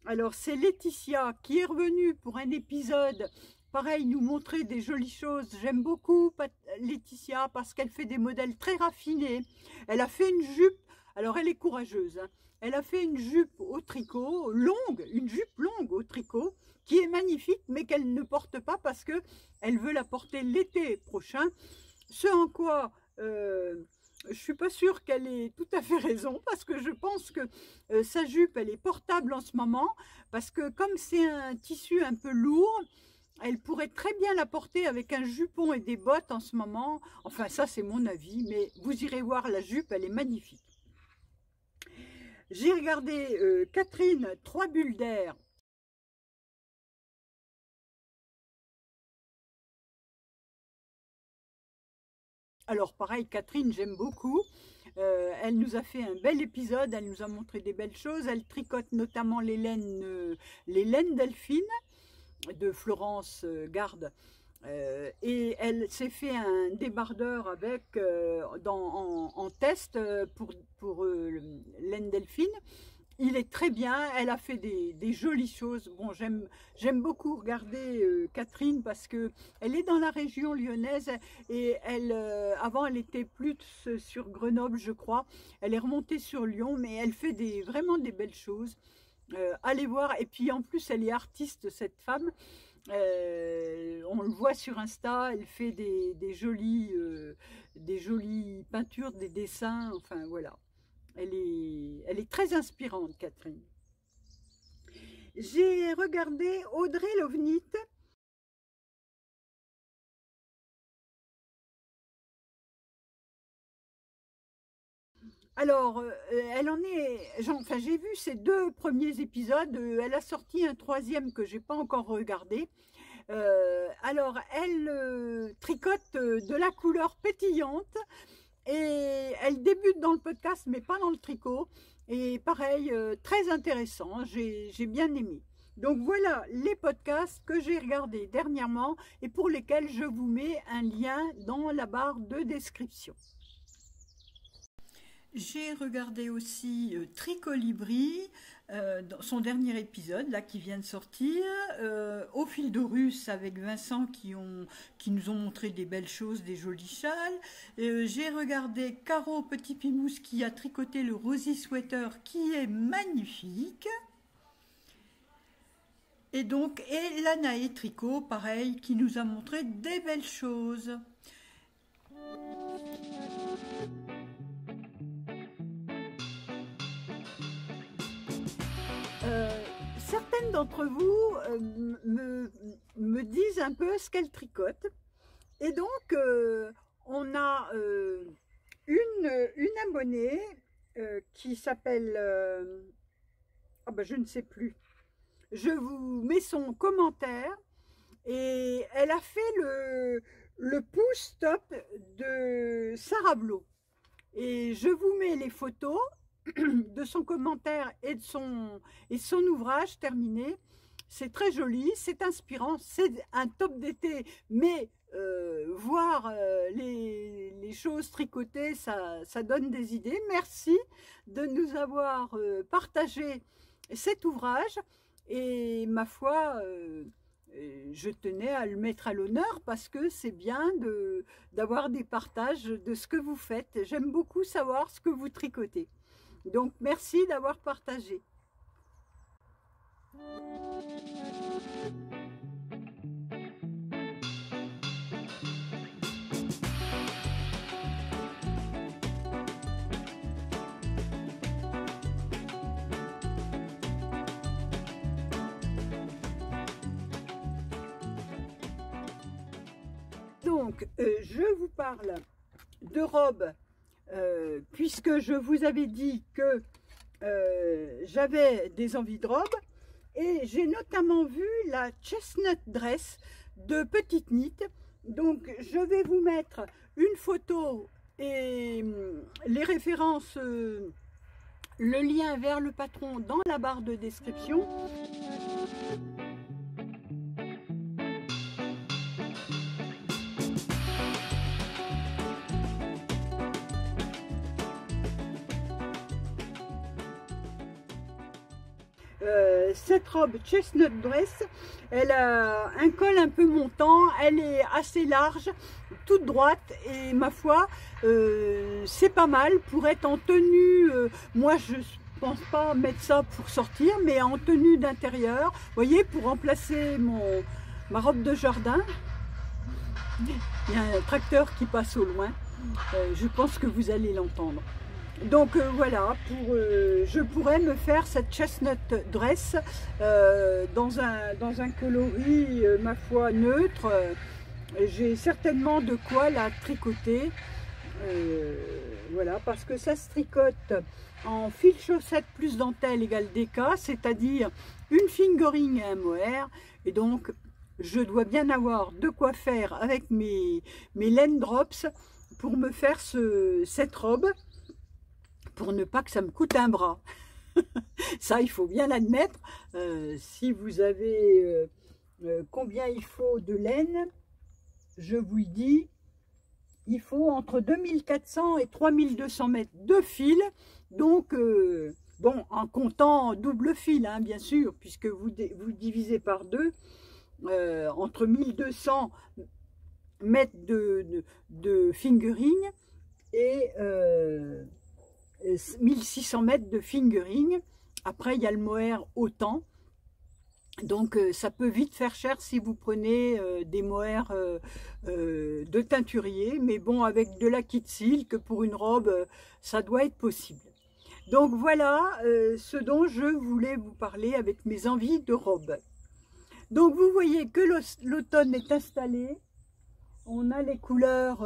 Alors c'est Laetitia qui est revenue pour un épisode, pareil, nous montrer des jolies choses. J'aime beaucoup Laetitia parce qu'elle fait des modèles très raffinés. Elle a fait une jupe, alors elle est courageuse, hein. Elle a fait une jupe au tricot, longue, une jupe longue au tricot, qui est magnifique, mais qu'elle ne porte pas parce qu'elle veut la porter l'été prochain. Ce en quoi je suis pas sûre qu'elle ait tout à fait raison, parce que je pense que sa jupe, elle est portable en ce moment, parce que comme c'est un tissu un peu lourd, elle pourrait très bien la porter avec un jupon et des bottes en ce moment. Enfin, ça, c'est mon avis, mais vous irez voir la jupe, elle est magnifique. J'ai regardé Catherine, 3 bulles d'air. Alors pareil, Catherine, j'aime beaucoup. Elle nous a fait un bel épisode, elle nous a montré des belles choses. Elle tricote notamment les laines Delphine de Florence Garde. Et elle s'est fait un débardeur avec en test pour laine Delphine. Il est très bien, elle a fait des jolies choses. Bon, j'aime beaucoup regarder Catherine parce que elle est dans la région lyonnaise et elle, avant elle était plus sur Grenoble, je crois. Elle est remontée sur Lyon, mais elle fait vraiment des belles choses. Allez voir, et puis en plus elle est artiste, cette femme. On le voit sur Insta, elle fait des jolies peintures, des dessins, enfin voilà. Elle est très inspirante, Catherine. J'ai regardé Audrey Lovnit. Alors, elle en est, enfin j'ai vu ces 2 premiers épisodes, elle a sorti un 3e que j'ai pas encore regardé. Alors, elle tricote de la couleur pétillante et elle débute dans le podcast mais pas dans le tricot. Et pareil, très intéressant, j'ai bien aimé. Donc voilà les podcasts que j'ai regardés dernièrement et pour lesquels je vous mets un lien dans la barre de description. J'ai regardé aussi Tricolibri, son dernier épisode là qui vient de sortir, Au fil de Russe avec Vincent qui nous ont montré des belles choses, des jolis châles. J'ai regardé Caro Petit Pimousse qui a tricoté le Rosy Sweater qui est magnifique. Et donc, et Lana et Tricot, pareil, qui nous a montré des belles choses. Certaines d'entre vous me disent un peu ce qu'elles tricotent. Et donc, on a une abonnée qui s'appelle, je ne sais plus, je vous mets son commentaire, et elle a fait le pouce-stop de Sarah Blo. Et je vous mets les photos de son commentaire et de son ouvrage terminé. C'est très joli, c'est inspirant, c'est un top d'été, mais voir les choses tricotées, ça donne des idées. Merci de nous avoir partagé cet ouvrage, et ma foi, je tenais à le mettre à l'honneur parce que c'est bien d'avoir des partages de ce que vous faites. J'aime beaucoup savoir ce que vous tricotez. Donc merci d'avoir partagé. Donc, je vous parle de robes, puisque je vous avais dit que j'avais des envies de robes, et j'ai notamment vu la Chestnut Dress de Petite Knit. Donc, je vais vous mettre une photo et les références, le lien vers le patron dans la barre de description. Cette robe Chestnut Dress, elle a un col un peu montant, elle est assez large, toute droite, et ma foi, c'est pas mal pour être en tenue. Moi, je pense pas mettre ça pour sortir, mais en tenue d'intérieur, vous voyez, pour remplacer ma robe de jardin. Il y a un tracteur qui passe au loin, je pense que vous allez l'entendre. Donc voilà, je pourrais me faire cette Chestnut Dress dans un coloris, ma foi, neutre. J'ai certainement de quoi la tricoter. Voilà, parce que ça se tricote en fil chaussette plus dentelle égale DK, c'est-à-dire une fingering et un mohair. Et donc, je dois bien avoir de quoi faire avec mes laine drops pour me faire cette robe, pour ne pas que ça me coûte un bras. Ça, il faut bien l'admettre. Si vous avez combien il faut de laine, je vous dis, il faut entre 2400 et 3200 mètres de fil. Donc, bon, en comptant double fil, hein, bien sûr, puisque vous divisez par deux, entre 1200 mètres de fingering et 1600 mètres de fingering. Après, il y a le mohair autant. Donc, ça peut vite faire cher si vous prenez des mohairs de teinturier. Mais bon, avec de la kit silk pour une robe, ça doit être possible. Donc, voilà ce dont je voulais vous parler avec mes envies de robe. Donc, vous voyez que l'automne est installé. On a les couleurs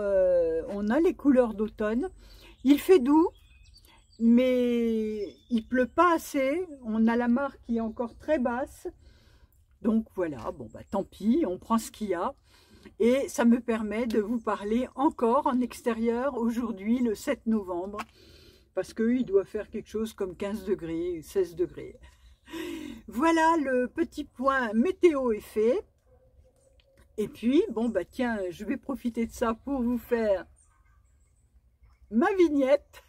d'automne. Il fait doux, mais il pleut pas assez. On a la mare qui est encore très basse. Donc voilà, bon bah tant pis, on prend ce qu'il y a. Et ça me permet de vous parler encore en extérieur aujourd'hui, le 7 novembre. Parce qu'il doit faire quelque chose comme 15 degrés, 16 degrés. Voilà, le petit point météo est fait. Et puis, bon bah tiens, je vais profiter de ça pour vous faire ma vignette.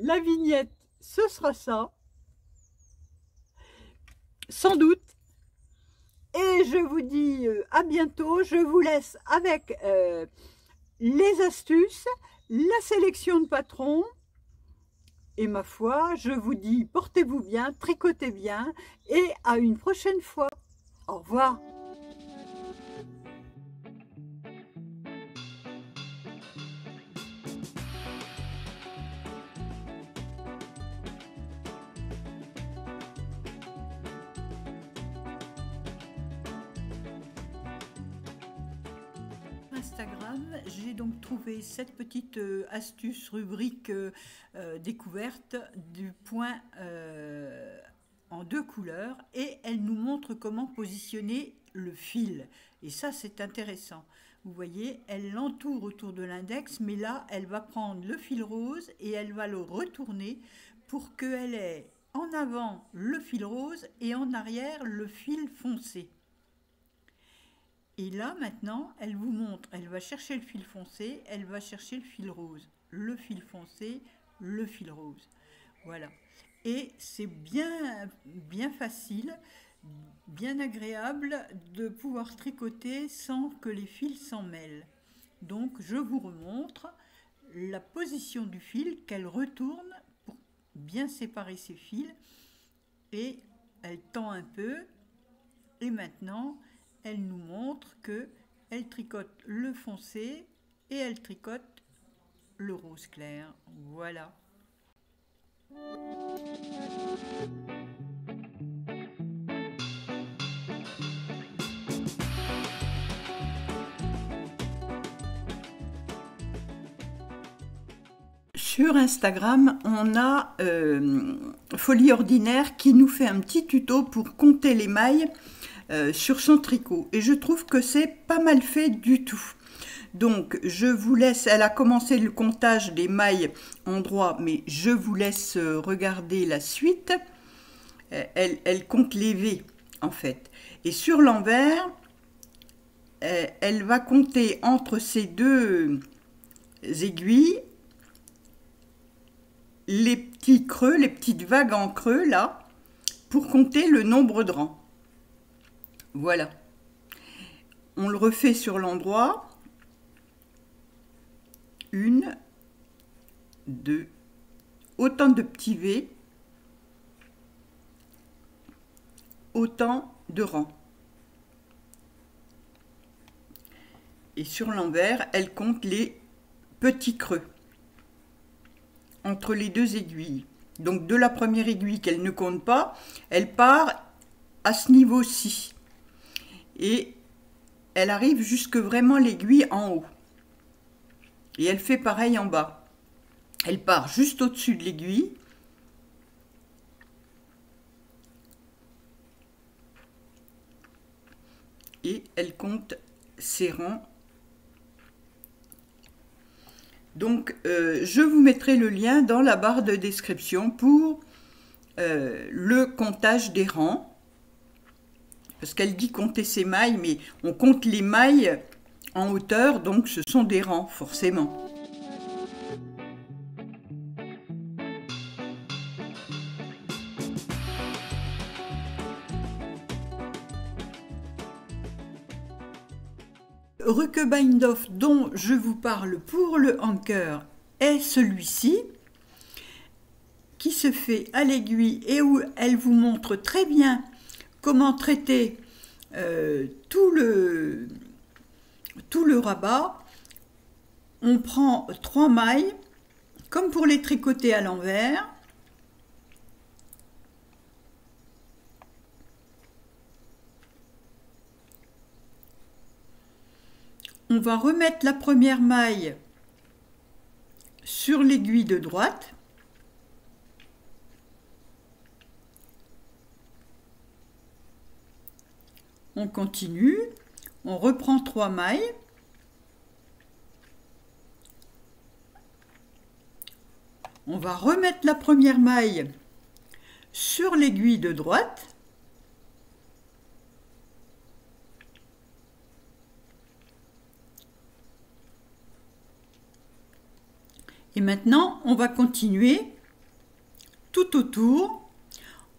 La vignette, ce sera ça, sans doute. Et je vous dis à bientôt. Je vous laisse avec les astuces, la sélection de patrons. Et ma foi, je vous dis, portez-vous bien, tricotez bien, et à une prochaine fois. Au revoir. Instagram, j'ai donc trouvé cette petite astuce rubrique découverte du point en 2 couleurs et elle nous montre comment positionner le fil. Et ça, c'est intéressant. Vous voyez, elle l'entoure autour de l'index, mais là, elle va prendre le fil rose et elle va le retourner pour qu'elle ait en avant le fil rose et en arrière le fil foncé. Et là, maintenant, elle vous montre, elle va chercher le fil foncé, elle va chercher le fil rose. Le fil foncé, le fil rose. Voilà. Et c'est bien facile, bien agréable de pouvoir tricoter sans que les fils s'en mêlent. Donc, je vous remontre la position du fil qu'elle retourne pour bien séparer ses fils. Et elle tend un peu. Et maintenant, elle nous montre qu'elle tricote le foncé et elle tricote le rose clair. Voilà. Sur Instagram, on a Folie Ordinaire qui nous fait un petit tuto pour compter les mailles sur son tricot. Et je trouve que c'est pas mal fait du tout. Donc, je vous laisse, elle a commencé le comptage des mailles en droit, mais je vous laisse regarder la suite. Elle compte les V, en fait. Et sur l'envers, elle va compter entre ces 2 aiguilles les petits creux, les petites vagues en creux, là, pour compter le nombre de rangs. Voilà. On le refait sur l'endroit. 1, 2, autant de petits V, autant de rangs. Et sur l'envers, elle compte les petits creux entre les 2 aiguilles. Donc de la première aiguille qu'elle ne compte pas, elle part à ce niveau-ci. Et elle arrive jusque vraiment l'aiguille en haut. Et elle fait pareil en bas. Elle part juste au-dessus de l'aiguille. Et elle compte ses rangs. Donc, je vous mettrai le lien dans la barre de description pour le comptage des rangs. Parce qu'elle dit compter ses mailles, mais on compte les mailles en hauteur, donc ce sont des rangs, forcément. Ruke Bindoff dont je vous parle pour le anker est celui-ci, qui se fait à l'aiguille et où elle vous montre très bien comment traiter tout le rabat. On prend 3 mailles, comme pour les tricoter à l'envers. On va remettre la première maille sur l'aiguille de droite. On continue, on reprend 3 mailles. On va remettre la première maille sur l'aiguille de droite. Et maintenant, on va continuer tout autour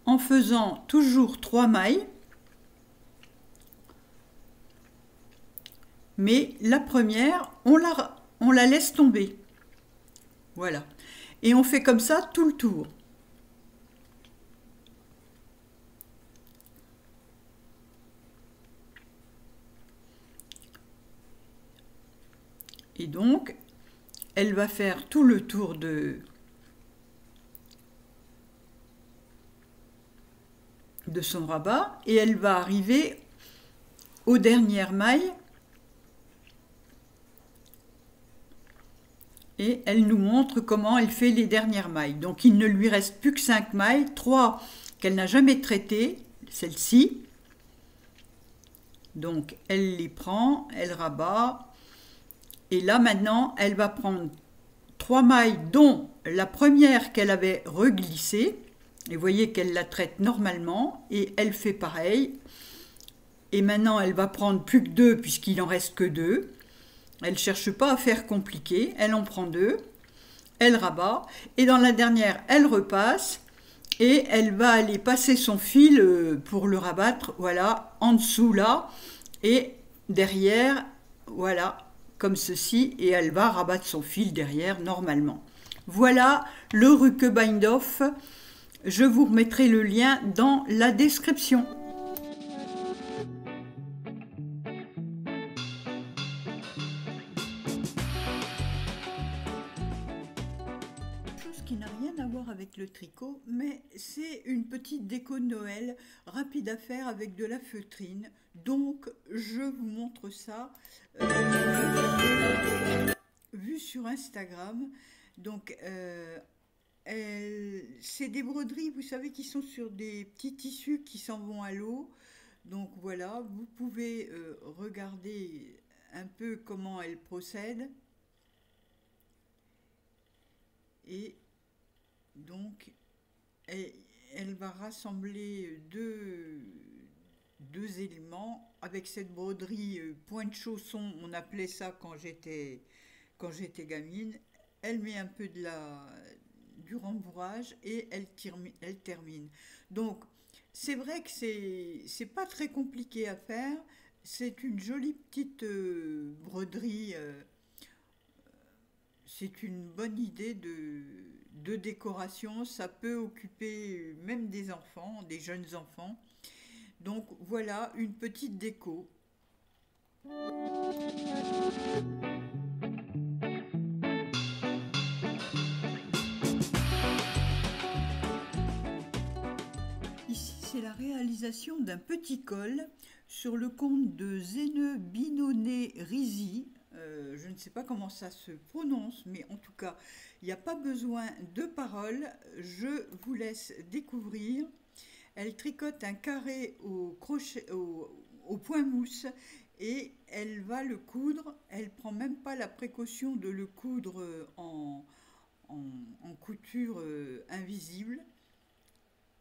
en faisant toujours 3 mailles. Mais la première, on la laisse tomber. Voilà. Et on fait comme ça tout le tour. Et donc, elle va faire tout le tour de son rabat et elle va arriver aux dernières mailles Et elle nous montre comment elle fait les dernières mailles. Donc il ne lui reste plus que 5 mailles, 3 qu'elle n'a jamais traitées, celle-ci. Donc elle les prend, elle rabat. Et là maintenant, elle va prendre 3 mailles, dont la première qu'elle avait reglissée. Et vous voyez qu'elle la traite normalement. Et elle fait pareil. Et maintenant, elle va prendre plus que 2 puisqu'il n'en reste que 2. Elle ne cherche pas à faire compliqué. Elle en prend 2. Elle rabat. Et dans la dernière, elle repasse. Et elle va aller passer son fil pour le rabattre, voilà, en dessous là. Et derrière, voilà, comme ceci. Et elle va rabattre son fil derrière normalement. Voilà le Rucke Bindorf. Je vous remettrai le lien dans la description. Chose qui n'a rien à voir avec le tricot, mais c'est une petite déco de Noël rapide à faire avec de la feutrine. Donc je vous montre ça vu sur Instagram. Donc c'est des broderies, vous savez, qui sont sur des petits tissus qui s'en vont à l'eau. Donc voilà, vous pouvez regarder un peu comment elle procède. Et donc, elle va rassembler deux éléments avec cette broderie point de chausson, on appelait ça quand j'étais gamine. Elle met un peu du rembourrage et elle termine. Donc, c'est vrai que c'est pas très compliqué à faire. C'est une jolie petite broderie. C'est une bonne idée de décoration. Ça peut occuper même des enfants, des jeunes enfants. Donc voilà une petite déco. Ici, c'est la réalisation d'un petit col sur le compte de Zene Binone Rizi. Je ne sais pas comment ça se prononce, mais en tout cas, il n'y a pas besoin de paroles. Je vous laisse découvrir. Elle tricote un carré au crochet, au point mousse, et elle va le coudre. Elle prend même pas la précaution de le coudre en couture invisible.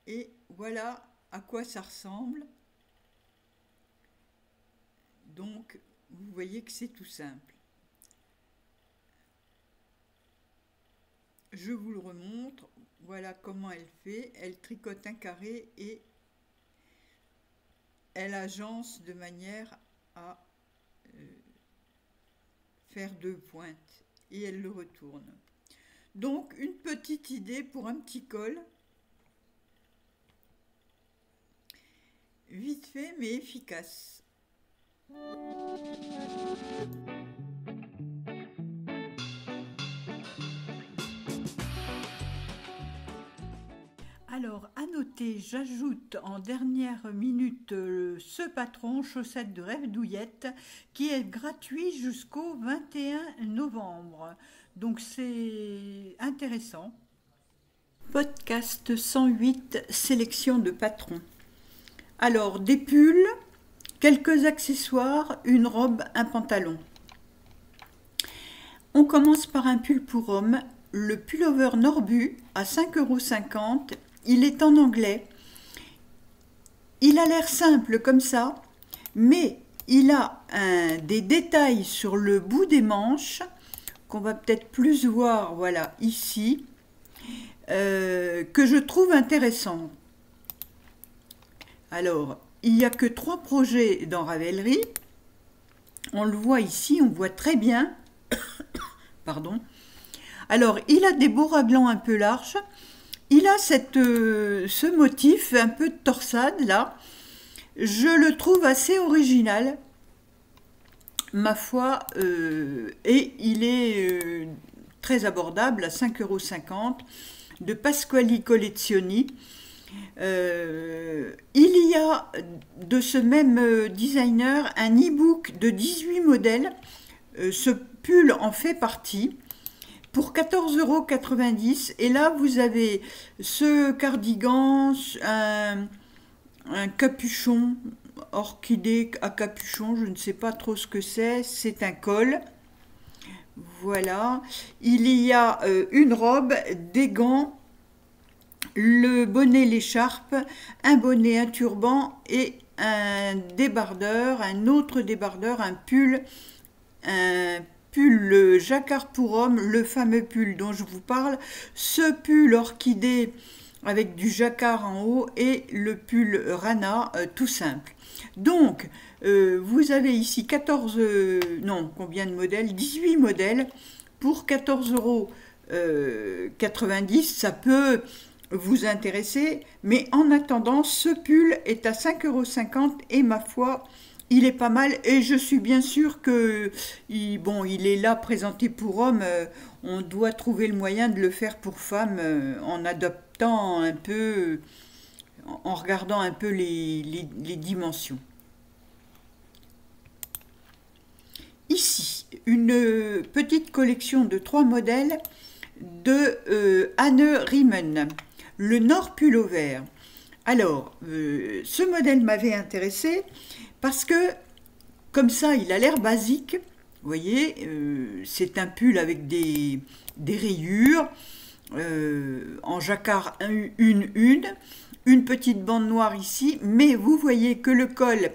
Et voilà à quoi ça ressemble. Donc, vous voyez que c'est tout simple. Je vous le remontre. Voilà comment elle fait. Elle tricote un carré et elle agence de manière à faire 2 pointes. Et elle le retourne. Donc, une petite idée pour un petit col. Vite fait mais efficace. Alors, à noter, j'ajoute en dernière minute ce patron chaussettes de rêve douillette qui est gratuit jusqu'au 21 novembre. Donc, c'est intéressant. Podcast 108, sélection de patrons. Alors, des pulls, quelques accessoires, une robe, un pantalon. On commence par un pull pour homme, le pullover Norbu à 5,50 €. Il est en anglais. Il a l'air simple comme ça, mais il a des détails sur le bout des manches qu'on va peut-être plus voir, voilà, ici, que je trouve intéressant. Alors, il n'y a que 3 projets dans Ravelry. On le voit ici, on voit très bien. Pardon. Alors, il a des beaux raglans un peu larges. Il a ce motif un peu de torsade là. Je le trouve assez original, ma foi, et il est très abordable à 5,50 € de Pasquali Collezioni. Il y a de ce même designer un e-book de 18 modèles. Ce pull en fait partie. pour 14,90 €. Et là, vous avez ce cardigan, un capuchon, orchidée à capuchon, je ne sais pas trop ce que c'est un col. Voilà, il y a une robe, des gants, le bonnet, l'écharpe, un bonnet, un turban et un débardeur, un autre débardeur, un pull jacquard pour homme, le fameux pull dont je vous parle, ce pull orchidée avec du jacquard en haut et le pull Rana tout simple. Donc, vous avez ici 14, non, combien de modèles? 18 modèles pour 14,90 €. Ça peut vous intéresser, mais en attendant, ce pull est à 5,50 € et ma foi, il est pas mal. Et je suis bien sûre que, bon, il est là présenté pour homme, on doit trouver le moyen de le faire pour femme en adoptant un peu, en regardant un peu les dimensions. Ici, une petite collection de 3 modèles de Anne Riemann, le Nord Pullover. Alors, ce modèle m'avait intéressé parce que, comme ça, il a l'air basique. Vous voyez, c'est un pull avec des rayures, en jacquard une petite bande noire ici, mais vous voyez que le col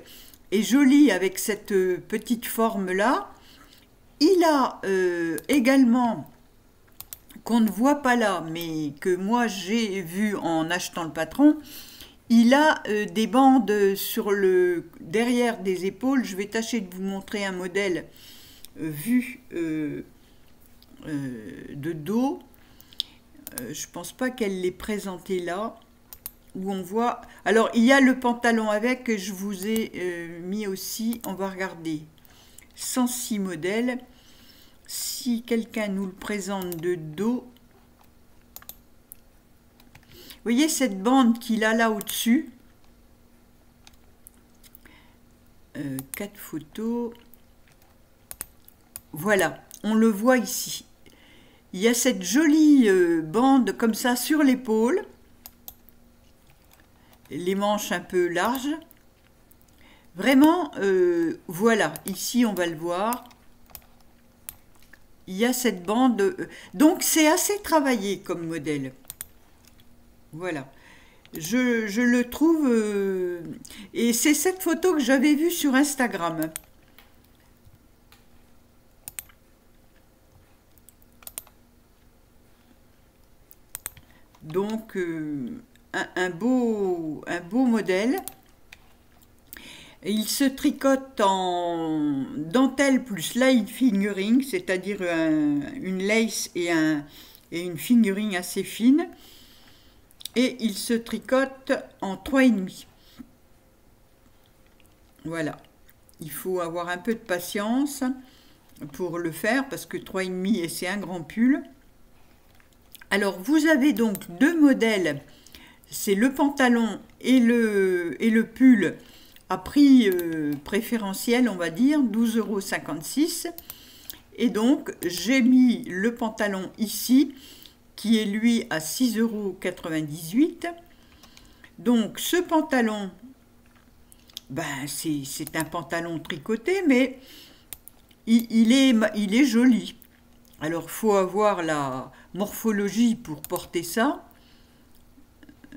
est joli avec cette petite forme là. Il a également, qu'on ne voit pas là, mais que moi j'ai vu en achetant le patron, il a des bandes sur le derrière des épaules. Je vais tâcher de vous montrer un modèle vu de dos. Je pense pas qu'elle l'ait présenté là, où on voit. Alors il y a le pantalon avec que je vous ai mis aussi. On va regarder 106 modèles. Si quelqu'un nous le présente de dos, vous voyez cette bande qu'il a là au-dessus. 4 photos. Voilà, on le voit ici. Il y a cette jolie bande comme ça sur l'épaule. Les manches un peu larges. Vraiment, voilà, ici on va le voir. Il y a cette bande. Donc c'est assez travaillé comme modèle. Voilà. Je le trouve... et c'est cette photo que j'avais vue sur Instagram. Donc, un beau modèle. Il se tricote en dentelle plus line fingering, c'est-à-dire une lace et une fingering assez fine. Et il se tricote en 3,5. Voilà. Il faut avoir un peu de patience pour le faire parce que 3,5 et c'est un grand pull. Alors vous avez donc 2 modèles. C'est le pantalon et le pull à prix préférentiel, on va dire, 12,56 €. Et donc j'ai mis le pantalon ici, qui est lui à 6,98 €. Donc ce pantalon, ben, c'est un pantalon tricoté, mais il est joli. Alors il faut avoir la morphologie pour porter ça.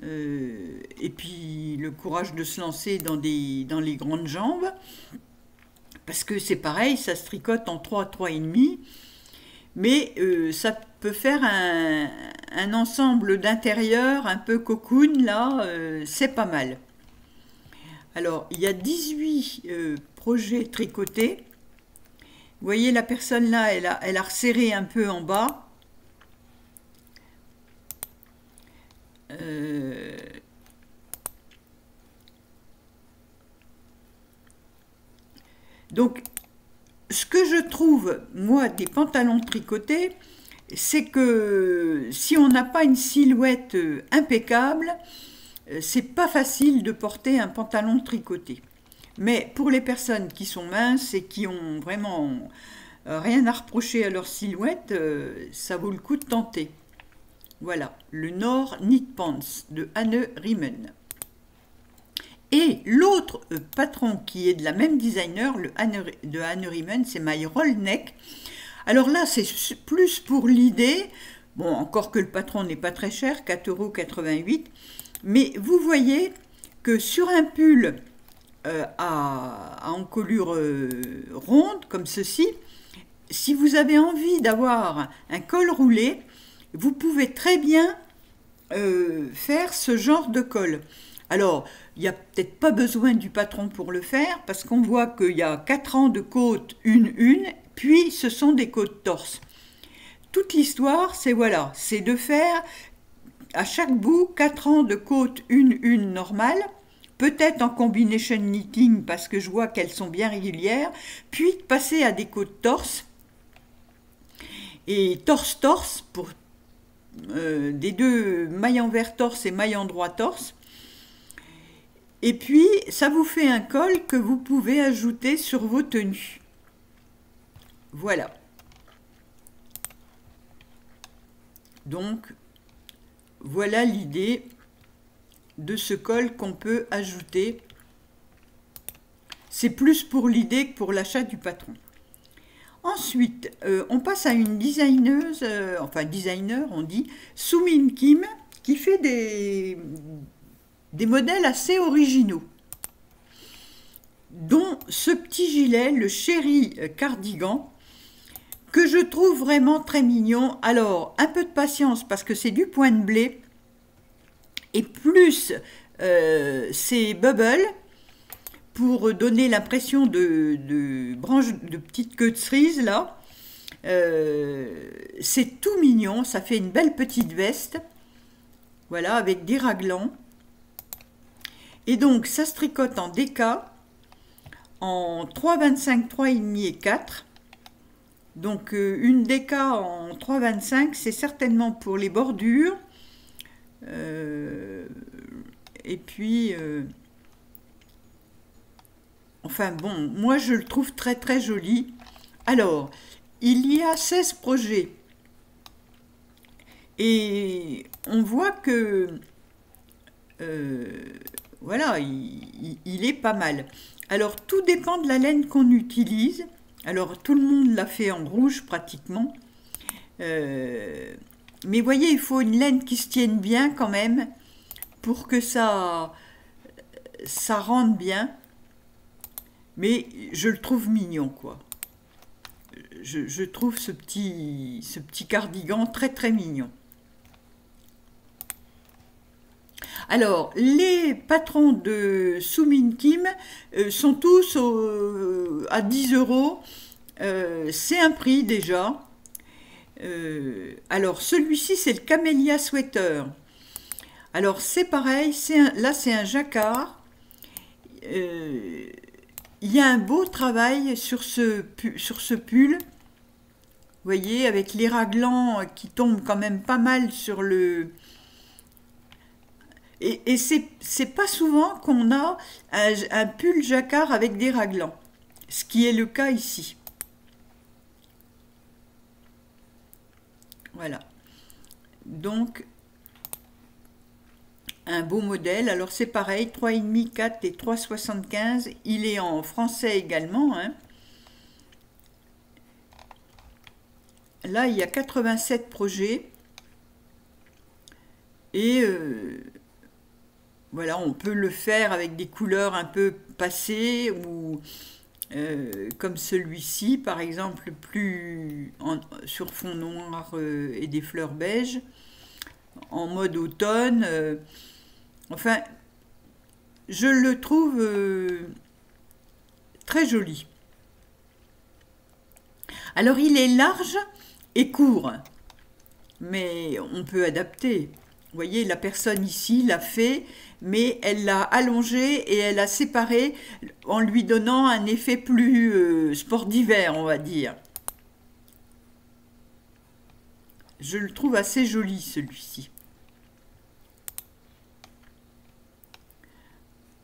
Et puis le courage de se lancer dans les grandes jambes. Parce que c'est pareil, ça se tricote en 3,5. Mais ça peut faire un ensemble d'intérieur un peu cocoon, là, c'est pas mal. Alors, il y a 18 projets tricotés. Vous voyez, la personne là, elle a resserré un peu en bas. Donc, ce que je trouve, moi, des pantalons tricotés, c'est que si on n'a pas une silhouette impeccable, c'est pas facile de porter un pantalon tricoté. Mais pour les personnes qui sont minces et qui ont vraiment rien à reprocher à leur silhouette, ça vaut le coup de tenter. Voilà, le Nord Knit Pants de Anne Riemann. Et l'autre patron qui est de la même designer, de Anne Riemann, c'est My Roll Neck. Alors là, c'est plus pour l'idée, bon, encore que le patron n'est pas très cher, 4,88 €, mais vous voyez que sur un pull à encolure ronde, comme ceci, si vous avez envie d'avoir un col roulé, vous pouvez très bien faire ce genre de col. Alors, il n'y a peut-être pas besoin du patron pour le faire, parce qu'on voit qu'il y a 4 rangs de côtes, une, puis ce sont des côtes torse. Toute l'histoire, c'est voilà, c'est de faire à chaque bout 4 rangs de côtes, une normale, peut-être en combination knitting, parce que je vois qu'elles sont bien régulières, puis passer à des côtes torse, et torse, pour des deux mailles envers torse et mailles endroit torse. Et puis, ça vous fait un col que vous pouvez ajouter sur vos tenues. Voilà. Donc, voilà l'idée de ce col qu'on peut ajouter. C'est plus pour l'idée que pour l'achat du patron. Ensuite, on passe à une designeuse, designer, on dit, Soo-Min Kim, qui fait des modèles assez originaux, dont ce petit gilet, le Chéri Cardigan, que je trouve vraiment très mignon. Alors, un peu de patience parce que c'est du point de blé, et plus c'est bubble, pour donner l'impression de branches, de petites queues de cerise, là. C'est tout mignon, ça fait une belle petite veste, voilà, avec des raglans. Et donc, ça se tricote en DK, en 3,25, 3,5 et 4. Donc, une DK en 3,25, c'est certainement pour les bordures. Et puis... enfin bon, moi je le trouve très très joli. Alors, il y a 16 projets. Et on voit que... voilà, il est pas mal. Alors, tout dépend de la laine qu'on utilise. Alors, tout le monde l'a fait en rouge pratiquement. Mais voyez, il faut une laine qui se tienne bien quand même pour que ça rentre bien. Mais je le trouve mignon, quoi. Je trouve ce petit cardigan très très mignon. Alors, les patrons de Soo-Min Kim sont tous à 10 €. C'est un prix déjà. Alors, celui-ci, c'est le Camellia Sweater. Alors, c'est pareil, là, c'est un jacquard. Il y a un beau travail sur ce pull. Vous voyez, avec les raglans qui tombent quand même pas mal sur le... Et c'est pas souvent qu'on a un pull jacquard avec des raglans, ce qui est le cas ici. Voilà. Donc, un beau modèle. Alors, c'est pareil, 3,5, 4 et 3,75. Il est en français également, hein. Là, il y a 87 projets. Et voilà, on peut le faire avec des couleurs un peu passées ou comme celui-ci, par exemple, sur fond noir et des fleurs beige, en mode automne. Enfin, je le trouve très joli. Alors, il est large et court, mais on peut adapter. Vous voyez, la personne ici l'a fait, mais elle l'a allongé et elle a séparé en lui donnant un effet plus sport d'hiver, on va dire. Je le trouve assez joli, celui-ci.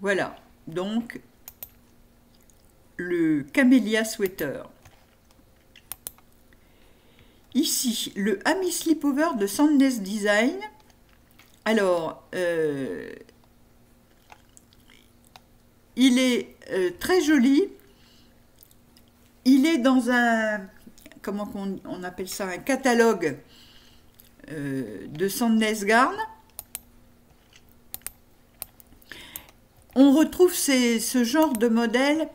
Voilà, donc le Camellia Sweater. Ici, le Ami Slipover de Sandnes Design. Alors, il est très joli. Il est dans un, comment on appelle ça, un catalogue de Sandnes Garn. On retrouve ce genre de modèle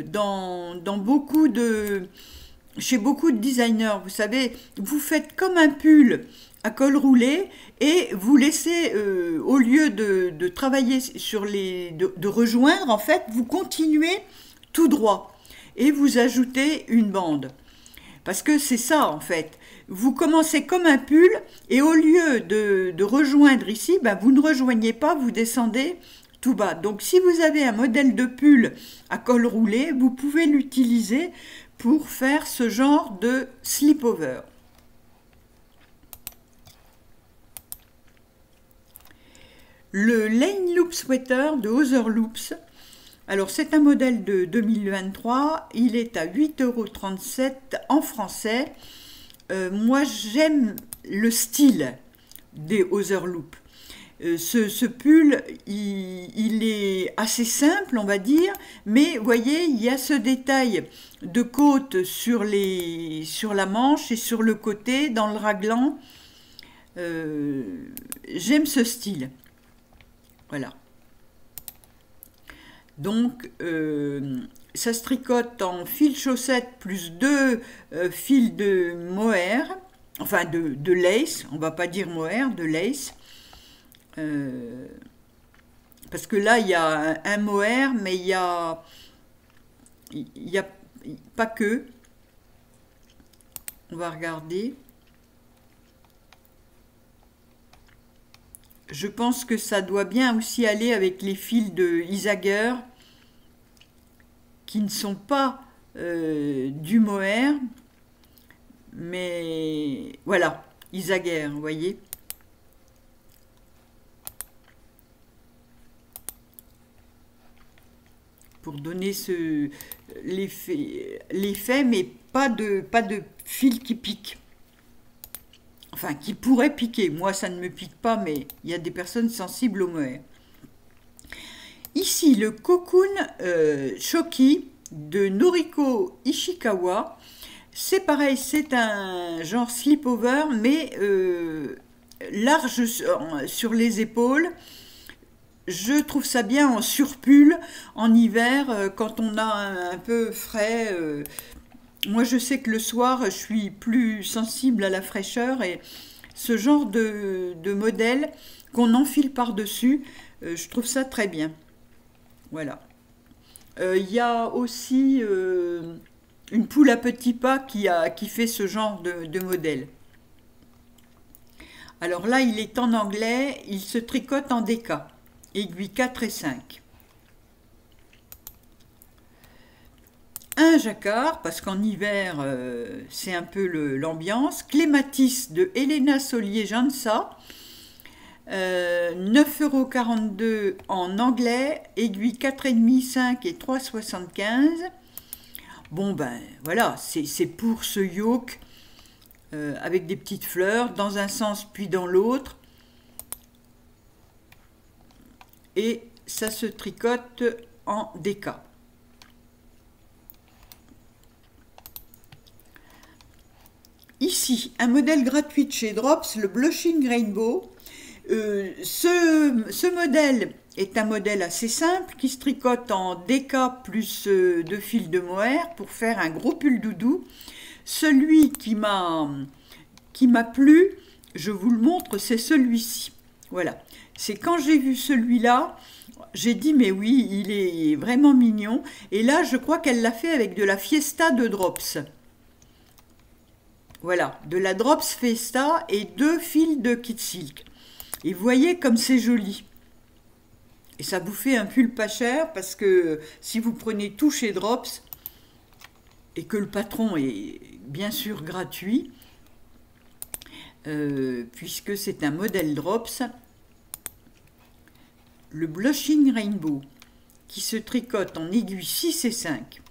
dans beaucoup chez beaucoup de designers. Vous savez, vous faites comme un pull à col roulé et vous laissez, au lieu de travailler sur de rejoindre, en fait, vous continuez tout droit et vous ajoutez une bande. Parce que c'est ça, en fait. Vous commencez comme un pull et au lieu de rejoindre ici, ben, vous ne rejoignez pas, vous descendez tout bas. Donc si vous avez un modèle de pull à col roulé, vous pouvez l'utiliser pour faire ce genre de slipover. Le Lane Loop Sweater de Other Loops. Alors c'est un modèle de 2023, il est à 8,37 € en français. Moi j'aime le style des Other Loops. Ce pull, il est assez simple, on va dire, mais vous voyez, il y a ce détail de côte sur la manche et sur le côté, dans le raglan. J'aime ce style. Voilà. Donc, ça se tricote en fil chaussette plus 2 fils de mohair, enfin de lace, on va pas dire mohair, de lace. Parce que là, il y a un mohair, mais il y a pas que. On va regarder. Je pense que ça doit bien aussi aller avec les fils de Isager, qui ne sont pas du mohair, mais voilà, Isager, vous voyez. Pour donner l'effet, mais pas de fil qui pique. Enfin, qui pourrait piquer. Moi, ça ne me pique pas, mais il y a des personnes sensibles au mohair. Ici, le Cocoon Shoki de Noriko Ishikawa. C'est pareil, c'est un genre slipover, mais large sur les épaules. Je trouve ça bien en surpull, en hiver, quand on a un peu frais. Moi, je sais que le soir, je suis plus sensible à la fraîcheur et ce genre de modèle qu'on enfile par-dessus, je trouve ça très bien. Voilà. Il y a aussi une poule à petits pas qui fait ce genre de modèle. Alors là, il est en anglais, il se tricote en déca. Aiguilles 4 et 5. Un jacquard, parce qu'en hiver, c'est un peu l'ambiance. Clématis de Elena Solier-Jansa. 9,42 € en anglais. Aiguilles 4,5, 5 et 3,75. Bon, ben voilà, c'est pour ce yoke avec des petites fleurs, dans un sens puis dans l'autre. Et ça se tricote en déca. Ici, un modèle gratuit de chez Drops, le Blushing Rainbow. Ce modèle est un modèle assez simple qui se tricote en déca plus 2 fils de mohair pour faire un gros pull doudou. Celui qui m'a plu, je vous le montre, c'est celui-ci. Voilà. C'est quand j'ai vu celui-là, j'ai dit mais oui, il est vraiment mignon. Et là, je crois qu'elle l'a fait avec de la Fiesta de Drops. Voilà, de la Drops Fiesta et 2 fils de Kid Silk. Et vous voyez comme c'est joli. Et ça vous fait un pull pas cher parce que si vous prenez tout chez Drops et que le patron est bien sûr gratuit, puisque c'est un modèle Drops, le Blushing Rainbow, qui se tricote en aiguilles 6 et 5.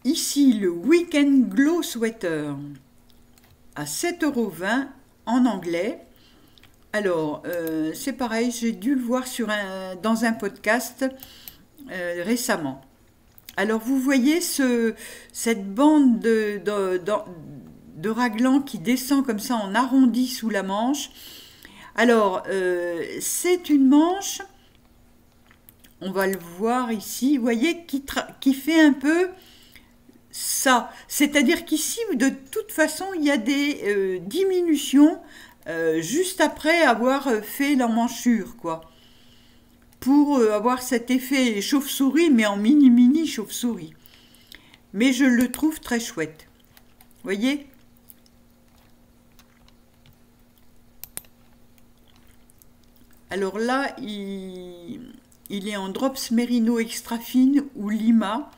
ici le Weekend Glow Sweater à 7,20 € en anglais. Alors, c'est pareil, j'ai dû le voir dans un podcast récemment. Alors, vous voyez cette bande de raglan qui descend comme ça en arrondi sous la manche. Alors, c'est une manche, on va le voir ici, vous voyez, qui fait un peu ça. C'est-à-dire qu'ici, de toute façon, il y a des diminutions juste après avoir fait l'emmanchure, quoi. Pour avoir cet effet chauve-souris, mais en mini chauve-souris. Mais je le trouve très chouette. Vous voyez ? Alors là, il est en drops mérino extra fine ou lima.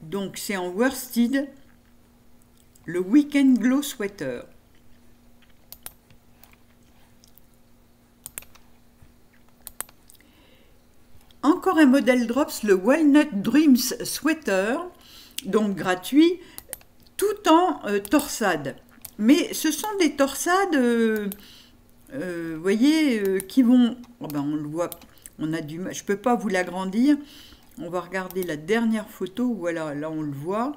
Donc c'est en worsted, le Weekend Glow Sweater. Encore un modèle drops, le Walnut Dreams Sweater, donc gratuit, tout en torsade. Mais ce sont des torsades, vous voyez, qui vont... Oh ben on le voit, on a du mal, je ne peux pas vous l'agrandir. On va regarder la dernière photo, voilà, là on le voit.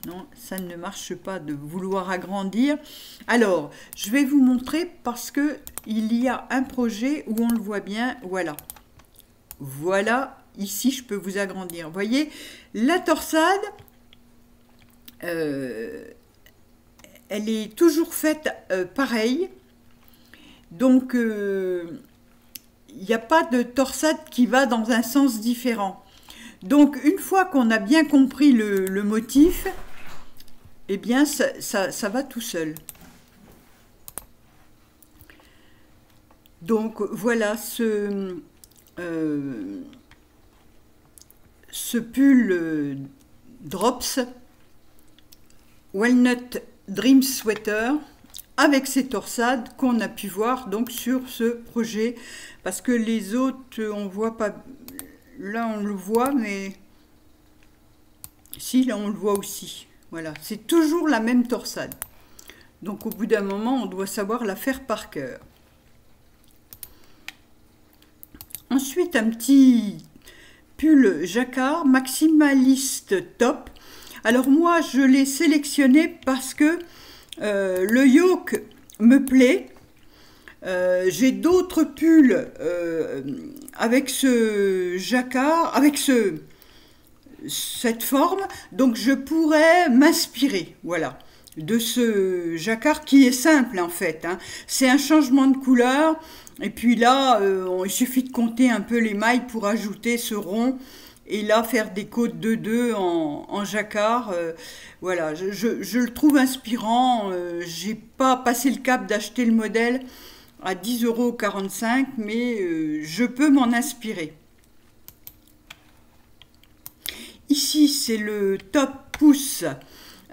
Non, ça ne marche pas de vouloir agrandir. Alors, je vais vous montrer parce que il y a un projet où on le voit bien, voilà. Voilà, ici je peux vous agrandir. Vous voyez, la torsade, elle est toujours faite pareil. Donc, il n'y a pas de torsade qui va dans un sens différent. Donc, une fois qu'on a bien compris le motif, eh bien, ça va tout seul. Donc, voilà ce pull Drops Walnut Dream Sweater avec ces torsades qu'on a pu voir donc sur ce projet, parce que les autres on voit pas, là on le voit, mais si, là on le voit aussi. Voilà, c'est toujours la même torsade, donc au bout d'un moment on doit savoir la faire par cœur. Ensuite, un petit pull jacquard maximaliste top. Alors moi, je l'ai sélectionné parce que le yoke me plaît. J'ai d'autres pulls avec ce jacquard, avec cette forme. Donc, je pourrais m'inspirer, voilà, de ce jacquard qui est simple en fait, hein. C'est un changement de couleur. Et puis là, il suffit de compter un peu les mailles pour ajouter ce rond. Et là, faire des côtes de 2 en jacquard. Voilà, je le trouve inspirant. J'ai pas passé le cap d'acheter le modèle à 10,45 €, mais je peux m'en inspirer. Ici, c'est le top pouce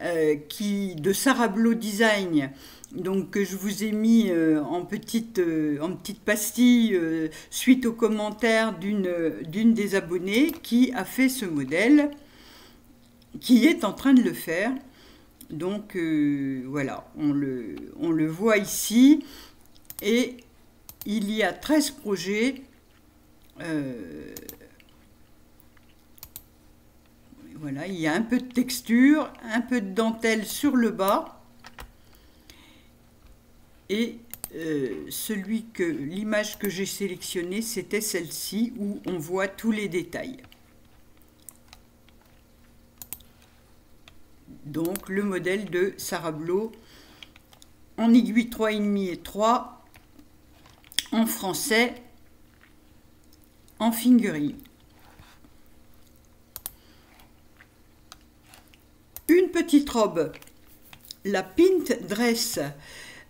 de Sarah Blow Design. Donc que je vous ai mis en petite pastille suite aux commentaires d'une des abonnées qui a fait ce modèle, qui est en train de le faire. Donc voilà, on le voit ici, et il y a 13 projets. Voilà, il y a un peu de texture, un peu de dentelle sur le bas. Et l'image que j'ai sélectionnée, c'était celle-ci où on voit tous les détails. Donc le modèle de Sarah Blow en aiguille 3,5 et 3, en français, en fingering. Une petite robe, la Pint Dress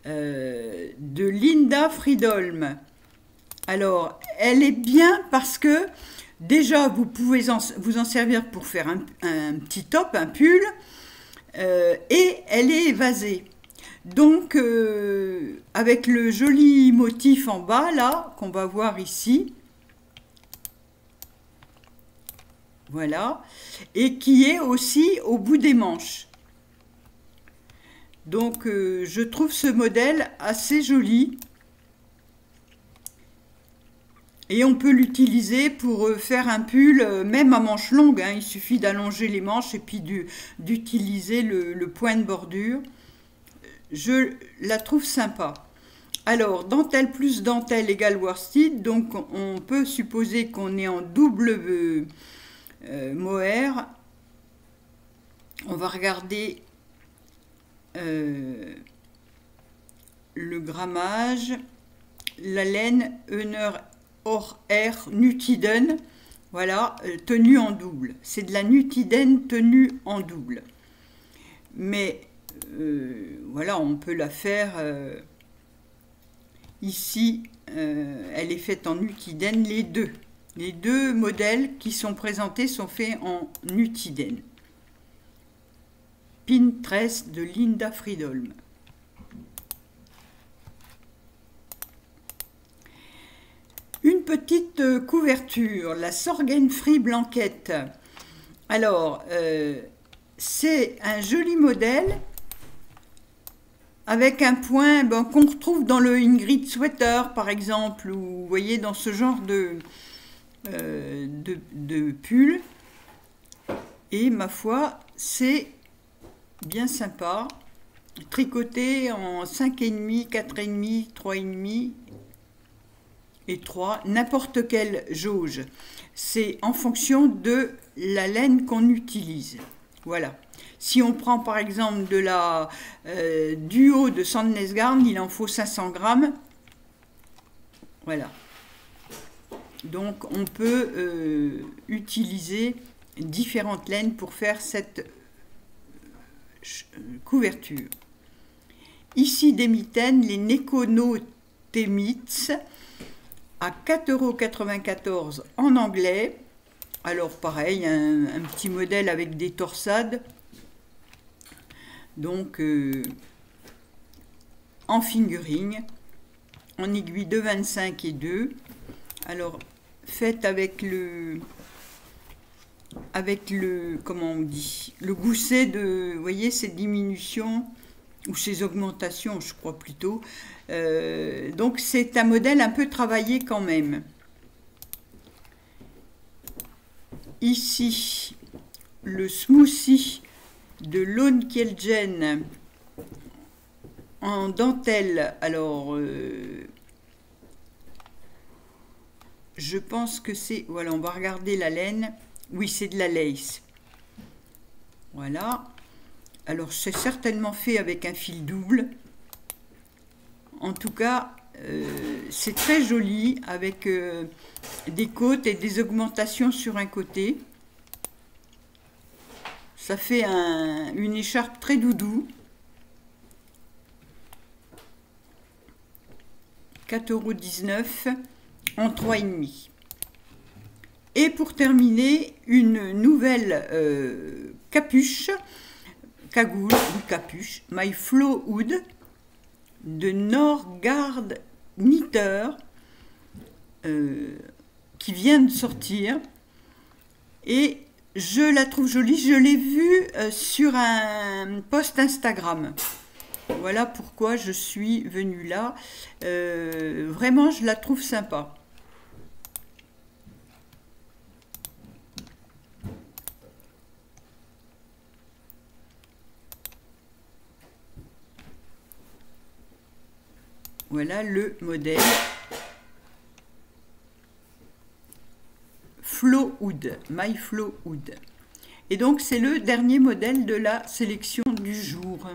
de Linda Fridolm. Alors, elle est bien parce que déjà, vous pouvez vous en servir pour faire un petit top, un pull, et elle est évasée. Donc, avec le joli motif en bas, là, qu'on va voir ici, voilà, et qui est aussi au bout des manches. Donc je trouve ce modèle assez joli. Et on peut l'utiliser pour faire un pull, même à manches longues, hein. Il suffit d'allonger les manches et puis d'utiliser le point de bordure. Je la trouve sympa. Alors, dentelle plus dentelle égale worsted. Donc, on peut supposer qu'on est en double mohair. On va regarder le grammage. La laine Heuner Or Air Nutiden, voilà, tenue en double. C'est de la Nutiden tenue en double. Mais voilà, on peut la faire ici. Elle est faite en Nutiden. Les deux modèles qui sont présentés sont faits en Nutiden. Pinterest de Linda Fridolm. Une petite couverture, la Sorgenfree Blanquette. Alors, c'est un joli modèle avec un point qu'on retrouve dans le Ingrid Sweater, par exemple, ou vous voyez, dans ce genre de pull. Et ma foi, c'est bien sympa. Tricoté en 5,5, 4,5, 3,5 et 3, n'importe quelle jauge. C'est en fonction de la laine qu'on utilise. Voilà. Si on prend par exemple de la Duo de Sandnes Garn, il en faut 500 grammes. Voilà. Donc on peut utiliser différentes laines pour faire cette couverture. Ici des mitaines, les Nekono Temitz à 4,94 € en anglais. Alors pareil, un petit modèle avec des torsades. Donc en fingering, en aiguille de 25 et 2. Alors faites avec le comment on dit, le gousset de, vous voyez, ces diminutions ou ces augmentations, je crois plutôt. Donc c'est un modèle un peu travaillé quand même. Ici, le smoothie de Lone Kjelgen en dentelle. Alors, je pense que c'est... Voilà, on va regarder la laine. Oui, c'est de la lace. Voilà. Alors, c'est certainement fait avec un fil double. En tout cas, c'est très joli avec des côtes et des augmentations sur un côté. Ça fait une écharpe très doudou. 4,19 € en 3,5 €. Et pour terminer, une nouvelle capuche, cagoule ou capuche, My Flow Hood de Norgard Knitter qui vient de sortir. Et je la trouve jolie. Je l'ai vue sur un post Instagram. Voilà pourquoi je suis venue là. Vraiment, je la trouve sympa. Voilà le modèle Flow Hood, My Flow Hood. Et donc c'est le dernier modèle de la sélection du jour.